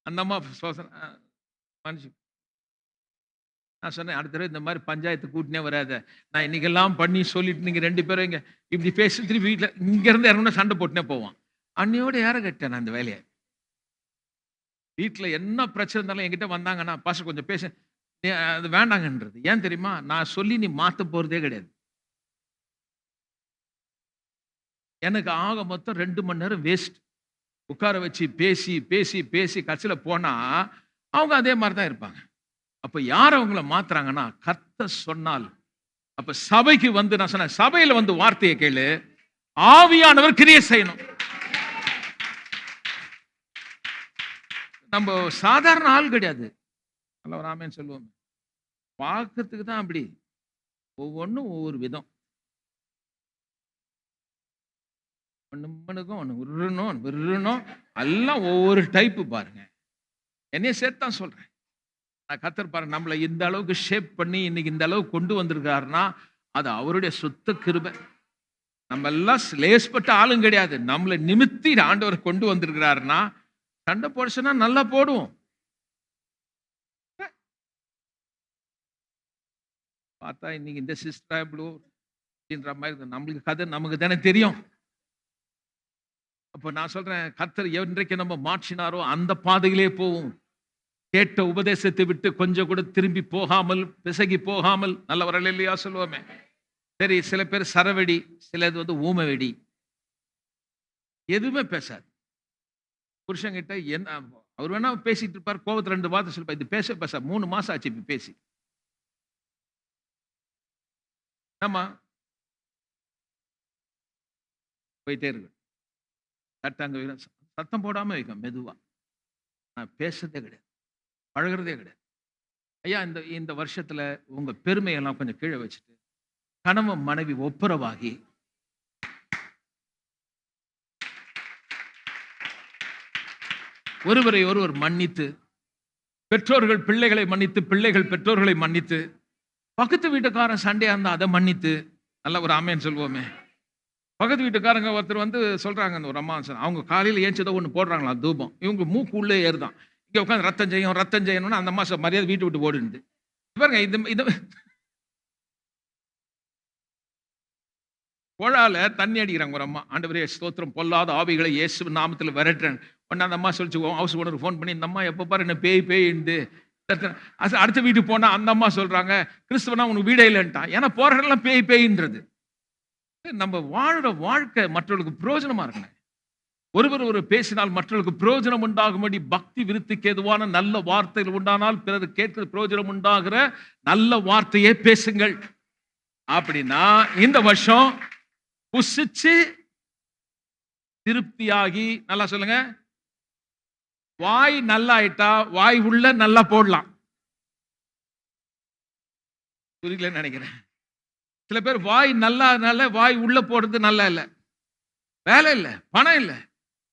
அந்த அம்மா மன்னிச்சு. நான் சொன்னேன், அடுத்த தடவை இந்த மாதிரி பஞ்சாயத்து கூட்டினே வராத. நான் இன்னைக்கெல்லாம் பண்ணி சொல்லிட்டு நீங்கள் 2 பேரும் இங்கே இப்படி பேசி திருப்பி வீட்டில் இங்கேருந்து இறங்கினா சண்டை போட்டுனே போவான். அன்னையோடு யாரை கட்டேன் நான் அந்த வேலையை. வீட்டில் என்ன பிரச்சனை இருந்தாலும் என்கிட்ட வந்தாங்கன்னா, பாஸ்டர் கொஞ்சம் பேச, அது வேண்டாங்கன்றது. ஏன் தெரியுமா? நான் சொல்லி நீ மாற்ற போகிறதே கிடையாது. எனக்கு ஆக மொத்தம் 2 மணி நேரம் வேஸ்ட். உட்கார வச்சு பேசி பேசி பேசி கடைசியில் போனா அவங்க அதே மாதிரி தான் இருப்பாங்க. அப்ப யார் அவங்கள மாத்துறாங்கன்னா, கர்த்தர் சொன்னால். அப்ப சபைக்கு வந்து நான் சொன்னேன், சபையில வந்து வார்த்தையை கேளு, ஆவியானவர் கிரியை செய்யணும். நம்ம சாதாரண ஆள் கிடையாது. நல்ல ஒரு ஆமென் சொல்லுவோம். பார்க்கறதுக்கு தான் அப்படி, ஒவ்வொன்றும் ஒவ்வொரு விதம். ஒண்ணு விருணும் விருணும் எல்லாம் ஒவ்வொரு டைப்பு பாருங்க. என்னைய சேர்த்து தான் சொல்றேன். நான் கர்த்தர் பாருங்க, நம்மளை இந்த அளவுக்கு ஷேப் பண்ணி இன்னைக்கு இந்த அளவுக்கு கொண்டு வந்திருக்காருன்னா அது அவருடைய சுத்த கிருபை. நம்ம எல்லாம் லேஸ்பட்ட ஆளும் கிடையாது. நம்மளை நிமித்தி ஆண்டவர் கொண்டு வந்திருக்கிறாருன்னா சண்டை போடுச்சுன்னா நல்லா போடுவோம். பார்த்தா இன்னைக்கு இந்த சிஸ்டர் அப்படின்ற மாதிரி நம்மளுக்கு கதை நமக்கு தானே தெரியும். அப்போ நான் சொல்றேன், கர்த்தர் என்றைக்கு நம்ம மாற்றினாரோ அந்த பாதையிலே போவோம். கேட்ட உபதேசத்தை விட்டு கொஞ்சம் கூட திரும்பி போகாமல், பிசகி போகாமல், நல்லவர்கள் இல்லையா சொல்லுவோமே. சரி, சில பேர் சரவெடி, சிலது வந்து ஊமை வெடி, எதுவுமே பேசாது. புருஷங்கிட்ட என்ன அவர் வேணா பேசிட்டு இருப்பார், கோபத்தில் 2 வார்த்தை சொல்லிப்பார். இது பேச 3 மாசம் ஆச்சு இப்ப பேசி. நம்ம போயிட்டே இருக்கு. சட்டாங்க சத்தம் போடாம வைக்கும் மெதுவா. நான் பேசுறதே கிடையாது, பழகிறதே கிடையாது. ஐயா, இந்த வருஷத்துல உங்க பெருமையெல்லாம் கொஞ்சம் கீழே வச்சுட்டு கணவன் மனைவி ஒப்புரவாகி ஒருவரை ஒருவர் மன்னித்து, பெற்றோர்கள் பிள்ளைகளை மன்னித்து, பிள்ளைகள் பெற்றோர்களை மன்னித்து, பக்கத்து வீட்டுக்காரன் சண்டையா இருந்தா அதை மன்னித்து, நல்ல ஒரு ஆமேன்னு சொல்லுவோமே. பக்கத்து வீட்டுக்காரங்க ஒருத்தர் வந்து சொல்றாங்க, ஒரு அம்மா அவங்க காலையில் ஏஞ்சதோ ஒன்று போடுறாங்களா தூபம், இவங்க மூக்கு உள்ளே ஏறுதான். இங்கே உட்காந்து ரத்தம் செய்யணும்னு அந்த அம்மா மரியாதை வீட்டு விட்டு ஓடுது. பாருங்க, இது கோழால தண்ணி அடிக்கிறாங்க ஒரு அம்மா. ஆண்டவரே ஸ்தோத்திரம், பொல்லாத ஆவிகளை இயேசு நாமத்தில் விரட்டுறேன். உடனே அந்த அம்மா சொல்லிச்சு, ஹவுஸ் ஓனர் ஃபோன் பண்ணி, இந்த அம்மா எப்போ பாரு என்ன பேய்ண்டு. அடுத்த வீட்டுக்கு போனால் அந்த அம்மா சொல்றாங்க, கிறிஸ்துவனா உனக்கு வீடே இல்லைன்ட்டான். ஏன்னா போற இடம்லாம் பேய்ன்றது. நம்ம வாழ்ற வாழ்க்கை மற்றவர்களுக்கு பிரயோஜனமா இருக்கணும். ஒருவர் பேசினால் மற்றவர்களுக்கு பிரயோஜனம் உண்டாகும்படி பக்தி விருத்திக்கு ஏதுவான நல்ல வார்த்தைகள் உண்டானால் பிறர் கேட்கிற பிரயோஜனம் உண்டாகிற நல்ல வார்த்தையே பேசுங்கள். அப்படின்னா இந்த வருஷம் புசிச்சு திருப்தியாகி, நல்லா சொல்லுங்க, வாய் நல்லா ஆயிட்டா வாய் உள்ள நல்லா போடலாம். புரியலன்னு நினைக்கிறேன். சில பேர் வாய் நல்லா வாய் உள்ள போடுறது நல்லா இல்லை, வேலை இல்லை, பணம் இல்லை,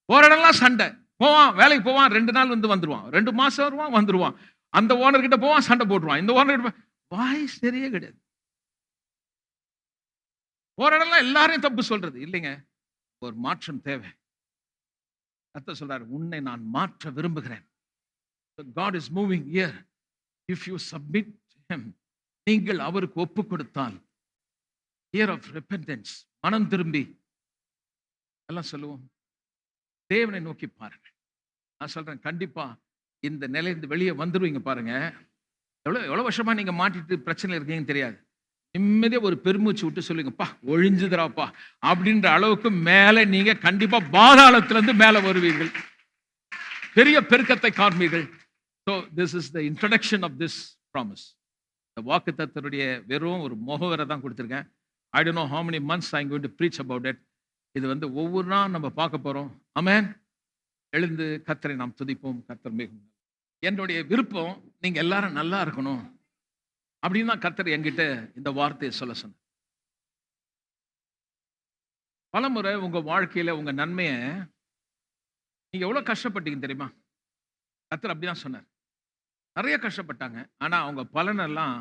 போற இடம்லாம் சண்டை. போவான், வேலைக்கு போவான், 2 நாள் வந்துருவான், 2 மாசம் வந்துருவான். அந்த ஓனர் கிட்ட போவான், சண்டை போட்டுருவான். இந்த ஓனர் கிட்ட வாய் சரியே கிடையாது. போற இடம்லாம் எல்லாரையும் தப்பு சொல்றது இல்லைங்க. ஒரு மாற்றம் தேவை. கர்த்தர் சொல்றாரு, உன்னை நான் மாற்ற விரும்புகிறேன். God is moving here. If you submit to him, நீங்கள் அவருக்கு ஒப்பு கொடுத்தால், year of repentance, மனம் திரும்பி எல்லாம் சொல்லுவோம், தேவனை நோக்கி பாருங்க. நான் சொல்றேன், கண்டிப்பா இந்த நிலையிலிருந்து வெளியே வந்துருவீங்க. பாருங்க, எவ்வளவு வருஷமா நீங்க மாட்டிட்டு பிரச்சனை இருக்கீங்கன்னு தெரியாது. நிம்மதியா ஒரு பெருமூச்சு விட்டு சொல்லுங்கப்பா, ஒழிஞ்சுதுராப்பா அப்படின்ற அளவுக்கு மேல நீங்க கண்டிப்பா பாதாளத்திலிருந்து மேல வருவீர்கள். பெரிய பெருக்கத்தை காண்பீர்கள். So this is the introduction of this promise. இந்த வாக்குத்தத்தருடைய வெறும் ஒரு முகவரை தான் கொடுத்திருக்கேன். I don't know how many months I'm going to preach about it. இது ஒவ்வொரு நாள் நம்ம பார்க்க போறோம். ஆமென். எழுந்து கர்த்தரை நாம் துதிப்போம். கர்த்தர் மிகவும். என்னுடைய விருப்பம் நீங்க எல்லாரும் நல்லா இருக்கணும் அப்படின்னு தான் கர்த்தர் என்கிட்ட இந்த வார்த்தையை சொல்ல சொன்னார். பலமுறை உங்க வாழ்க்கையில உங்க நன்மையை நீங்க எவ்வளவு கஷ்டப்பட்டீங்க தெரியுமா? கர்த்தர் அப்படிதான் சொன்னார். நிறைய கஷ்டப்பட்டாங்க. ஆனா அவங்க பலனெல்லாம்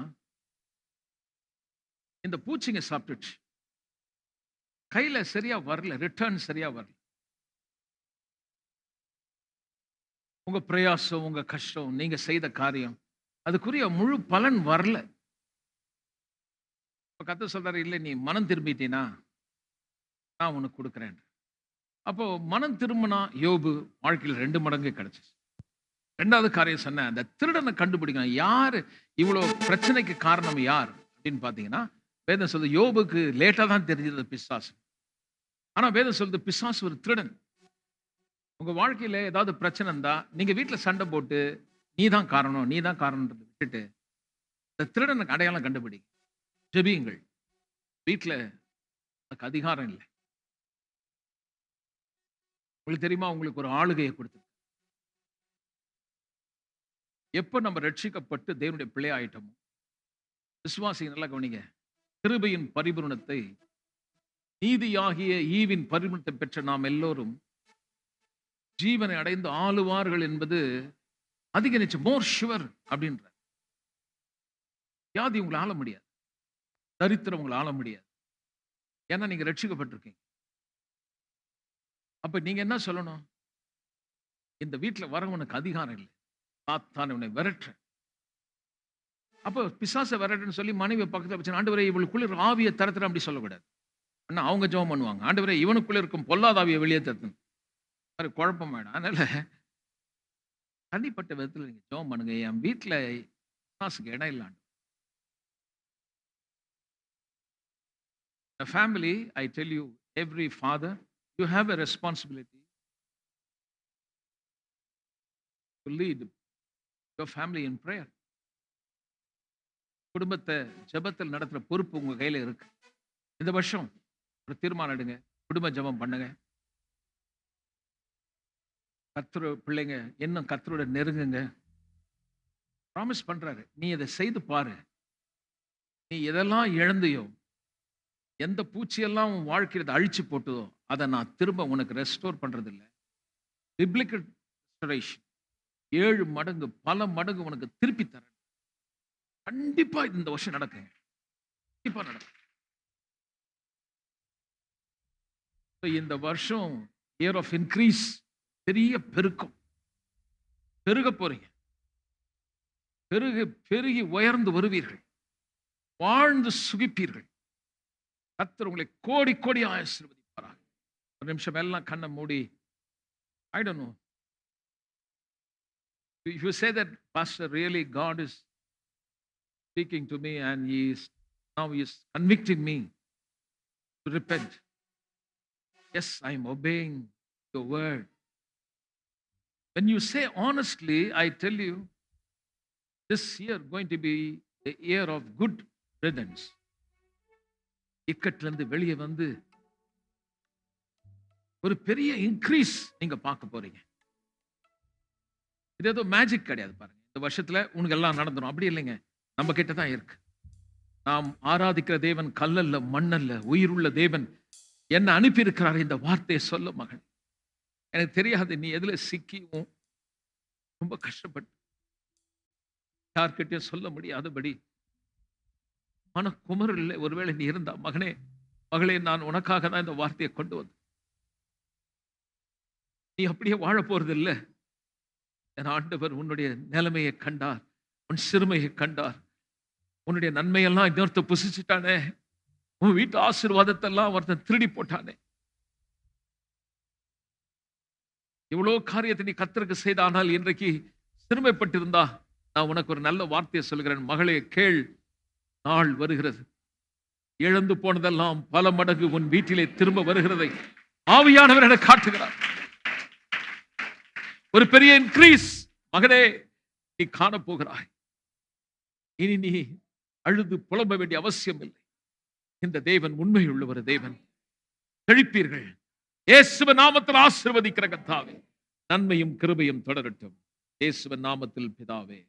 இந்த பூச்சிங்க சாப்பிட்டுச்சு. கையில சரியா வரல, ரிட்டர்ன் சரியா வரல. உங்க பிரயாசம், உங்க கஷ்டம், நீங்க செய்த காரியம், அதுக்குரிய முழு பலன் வரல. கர்த்தர் சொல்றாரு, இல்லை நீ மனம் திரும்பிட்டீனா நான் உனக்கு கொடுக்குறேன். அப்போ மனம் திரும்பினா யோபு வாழ்க்கையில் 2 மடங்கு கிடைச்சிச்சு. 2வது காரியம் சொன்ன, அந்த திருடனை கண்டுபிடிக்கணும். யாரு இவ்வளவு பிரச்சனைக்கு காரணம் யார் அப்படின்னு பாத்தீங்கன்னா, வேதம் சொல்லுது யோபுக்கு லேட்டா தான் தெரிஞ்சது பிசாசு. ஆனா வேதம் சொல்லுது பிசாசு ஒரு திருடன். உங்க வாழ்க்கையில ஏதாவது பிரச்சனை இருந்தா, நீங்க வீட்ல சண்டை போட்டு, நீ தான் காரணம், நீ தான் காரணம்ன்றத விட்டுட்டு, இந்த திருடனுக்கு அடையாளம் கண்டுபிடி. ஜெபியுங்கள். வீட்ல அதுக்கு அதிகாரம் இல்ல. உங்களுக்கு தெரியுமா? உங்களுக்கு ஒரு ஆளுகையை கொடுத்து எப்ப நம்ம ரட்சிக்கப்பட்டு தேவனுடைய பிள்ளை ஆயிட்டோமோ, விசுவாசி நல்லா கவனிங்க. கிருபையின் பரிபூரணத்தை, நீதியாகிய ஈவின் பரிபூரணத்தை பெற்ற நாம் எல்லோரும் ஜீவனை அடைந்து ஆளுவார்கள் என்பது அதிக நிச்சயம். மோர் ஷுவர் அப்படின்ற வியாதி உங்களை ஆள முடியாது. தரித்திரம் உங்களை ஆள முடியாது. ஏன்னா நீங்க ரட்சிக்கப்பட்டிருக்கீங்க. அப்ப நீங்க என்ன சொல்லணும்? இந்த வீட்டுல வரவனுக்கு அதிகாரம் இல்லை. சாத்தான் உன்னை விரட்டுற. அப்ப பிசாசை விரட்டுன்னு சொல்லி மனைவி பக்கத்துல வச்சு, ஆண்டவரே இவளுக்குள்ள ஆவியை தரத்துற அப்படி சொல்லக்கூடாது. அண்ணா அவங்க ஜெபம் பண்ணுவாங்க. ஆண்டவரே இவனுக்குள்ள இருக்கும் பொல்லாத ஆவியை வெளியே தரணும். குழப்பம் வேண்டாம். அதனால தனிப்பட்ட விதத்தில் நீங்க ஜெபம் பண்ணுங்க. என் வீட்டுல பிசாசுக்கு இடம் இல்லாண்டு. A family, I tell you, every father, you have a responsibility to lead your family in prayer. குடும்பத்தை ஜெபத்தில் நடத்துற பொறுப்பு உங்க கையில இருக்கு. இந்த வருஷம் ஒரு தீர்மானம் எடுங்க. குடும்ப ஜெபம் பண்ணுங்க. கர்த்தர் பிள்ளைங்க இன்னும் கர்த்தரோட நெருங்குங்க. ப்ராமிஸ் பண்றாரு. நீ இதை செய்து பாரு. நீ எதெல்லாம் இழந்தையோ, எந்த பூச்சியெல்லாம் உன் வாழ்க்கையில அழிச்சு போட்டதோ, அதை நான் திரும்ப உனக்கு ரெஸ்டோர் பண்றது இல்லை. பிப்ளிக்கல் ரெஸ்டோரேஷன் 7 மடங்கு பல மடங்கு உனக்கு திருப்பி தரேன். கண்டிப்பா இந்த வருஷம் நடக்குங்க. கண்டிப்பா நடக்கும். இந்த வருஷம் இயர் ஆஃப் இன்க்ரீஸ், பெரிய பெருக்கம். பெருக போறீங்க. பெருகி உயர்ந்து வருவீர்கள். வாழ்ந்து சுகிப்பீர்கள். கர்த்தர் உங்களை கோடி கோடி ஆசீர்வதிப்பாராக. ஒரு நிமிஷம் எல்லாம் கண்ணை மூடி. I don't know. If you say that, Pastor, really God is speaking to me and he is convicting me to repent. Yes, I am obeying your word. When you say honestly, I tell you, this year going to be a year of good riddance. இக்கட்டிலிருந்து வெளியே வந்து ஒரு பெரிய increase நீங்க பார்க்க போறீங்க. இது ஏதோ magic கிடையாது. பாருங்க, இந்த வருஷத்துல உனக்கு எல்லாம் நடந்துடும் அப்படி இல்லைங்க. நம்ம கிட்ட தான் இருக்கு. நாம் ஆராதிக்கிற தேவன் கல்லல்ல மண்ணல்ல, உயிருள்ள தேவன். என்ன அனுப்பி இருக்கிறார் இந்த வார்த்தையை சொல்ல. மகன், எனக்கு தெரியாது நீ எதுல சிக்கியும் ரொம்ப கஷ்டப்பட்டு யார்கிட்டயும் சொல்ல முடியாதபடி மனக்குமரில் ஒருவேளை நீ இருந்தா, மகனே மகளே, நான் உனக்காக தான் இந்த வார்த்தையை கொண்டு வந்தேன். நீ அப்படியே வாழ போறது இல்லை. என் ஆண்டவர் உன்னுடைய நிலைமையை கண்டார், உன் சிறுமையை கண்டார். உன்னுடைய நன்மையெல்லாம் இன்னொருத்த புசிச்சுட்டானே, உன் வீட்டு ஆசீர்வாதத்தை எல்லாம் ஒருத்தன் திருடி போட்டானே. இவ்வளவு காரியத்தை நீ கர்த்தருக்கு செய்தானால் இன்றைக்கு சிறுமைப்பட்டிருந்தா, நான் உனக்கு ஒரு நல்ல வார்த்தையை சொல்கிறேன். மகளே கேள், நாள் வருகிறது. இழந்து போனதெல்லாம் பல மடங்கு உன் வீட்டிலே திரும்ப வருகிறதை ஆவியானவர் என காட்டுகிறார். ஒரு பெரிய இன்க்ரீஸ் மகனே நீ காணப்போகிறாய். இனி நீ அழுது புலம்ப வேண்டிய அவசியம் இல்லை. இந்த தேவன் உண்மையுள்ள ஒரு தேவன். செழிப்பீர்கள். இயேசுவின் நாமத்தில் ஆசீர்வதிக்கிற கர்த்தாவே, நன்மையும் கிருபையும் தொடரட்டும். இயேசுவின் நாமத்தில் பிதாவே.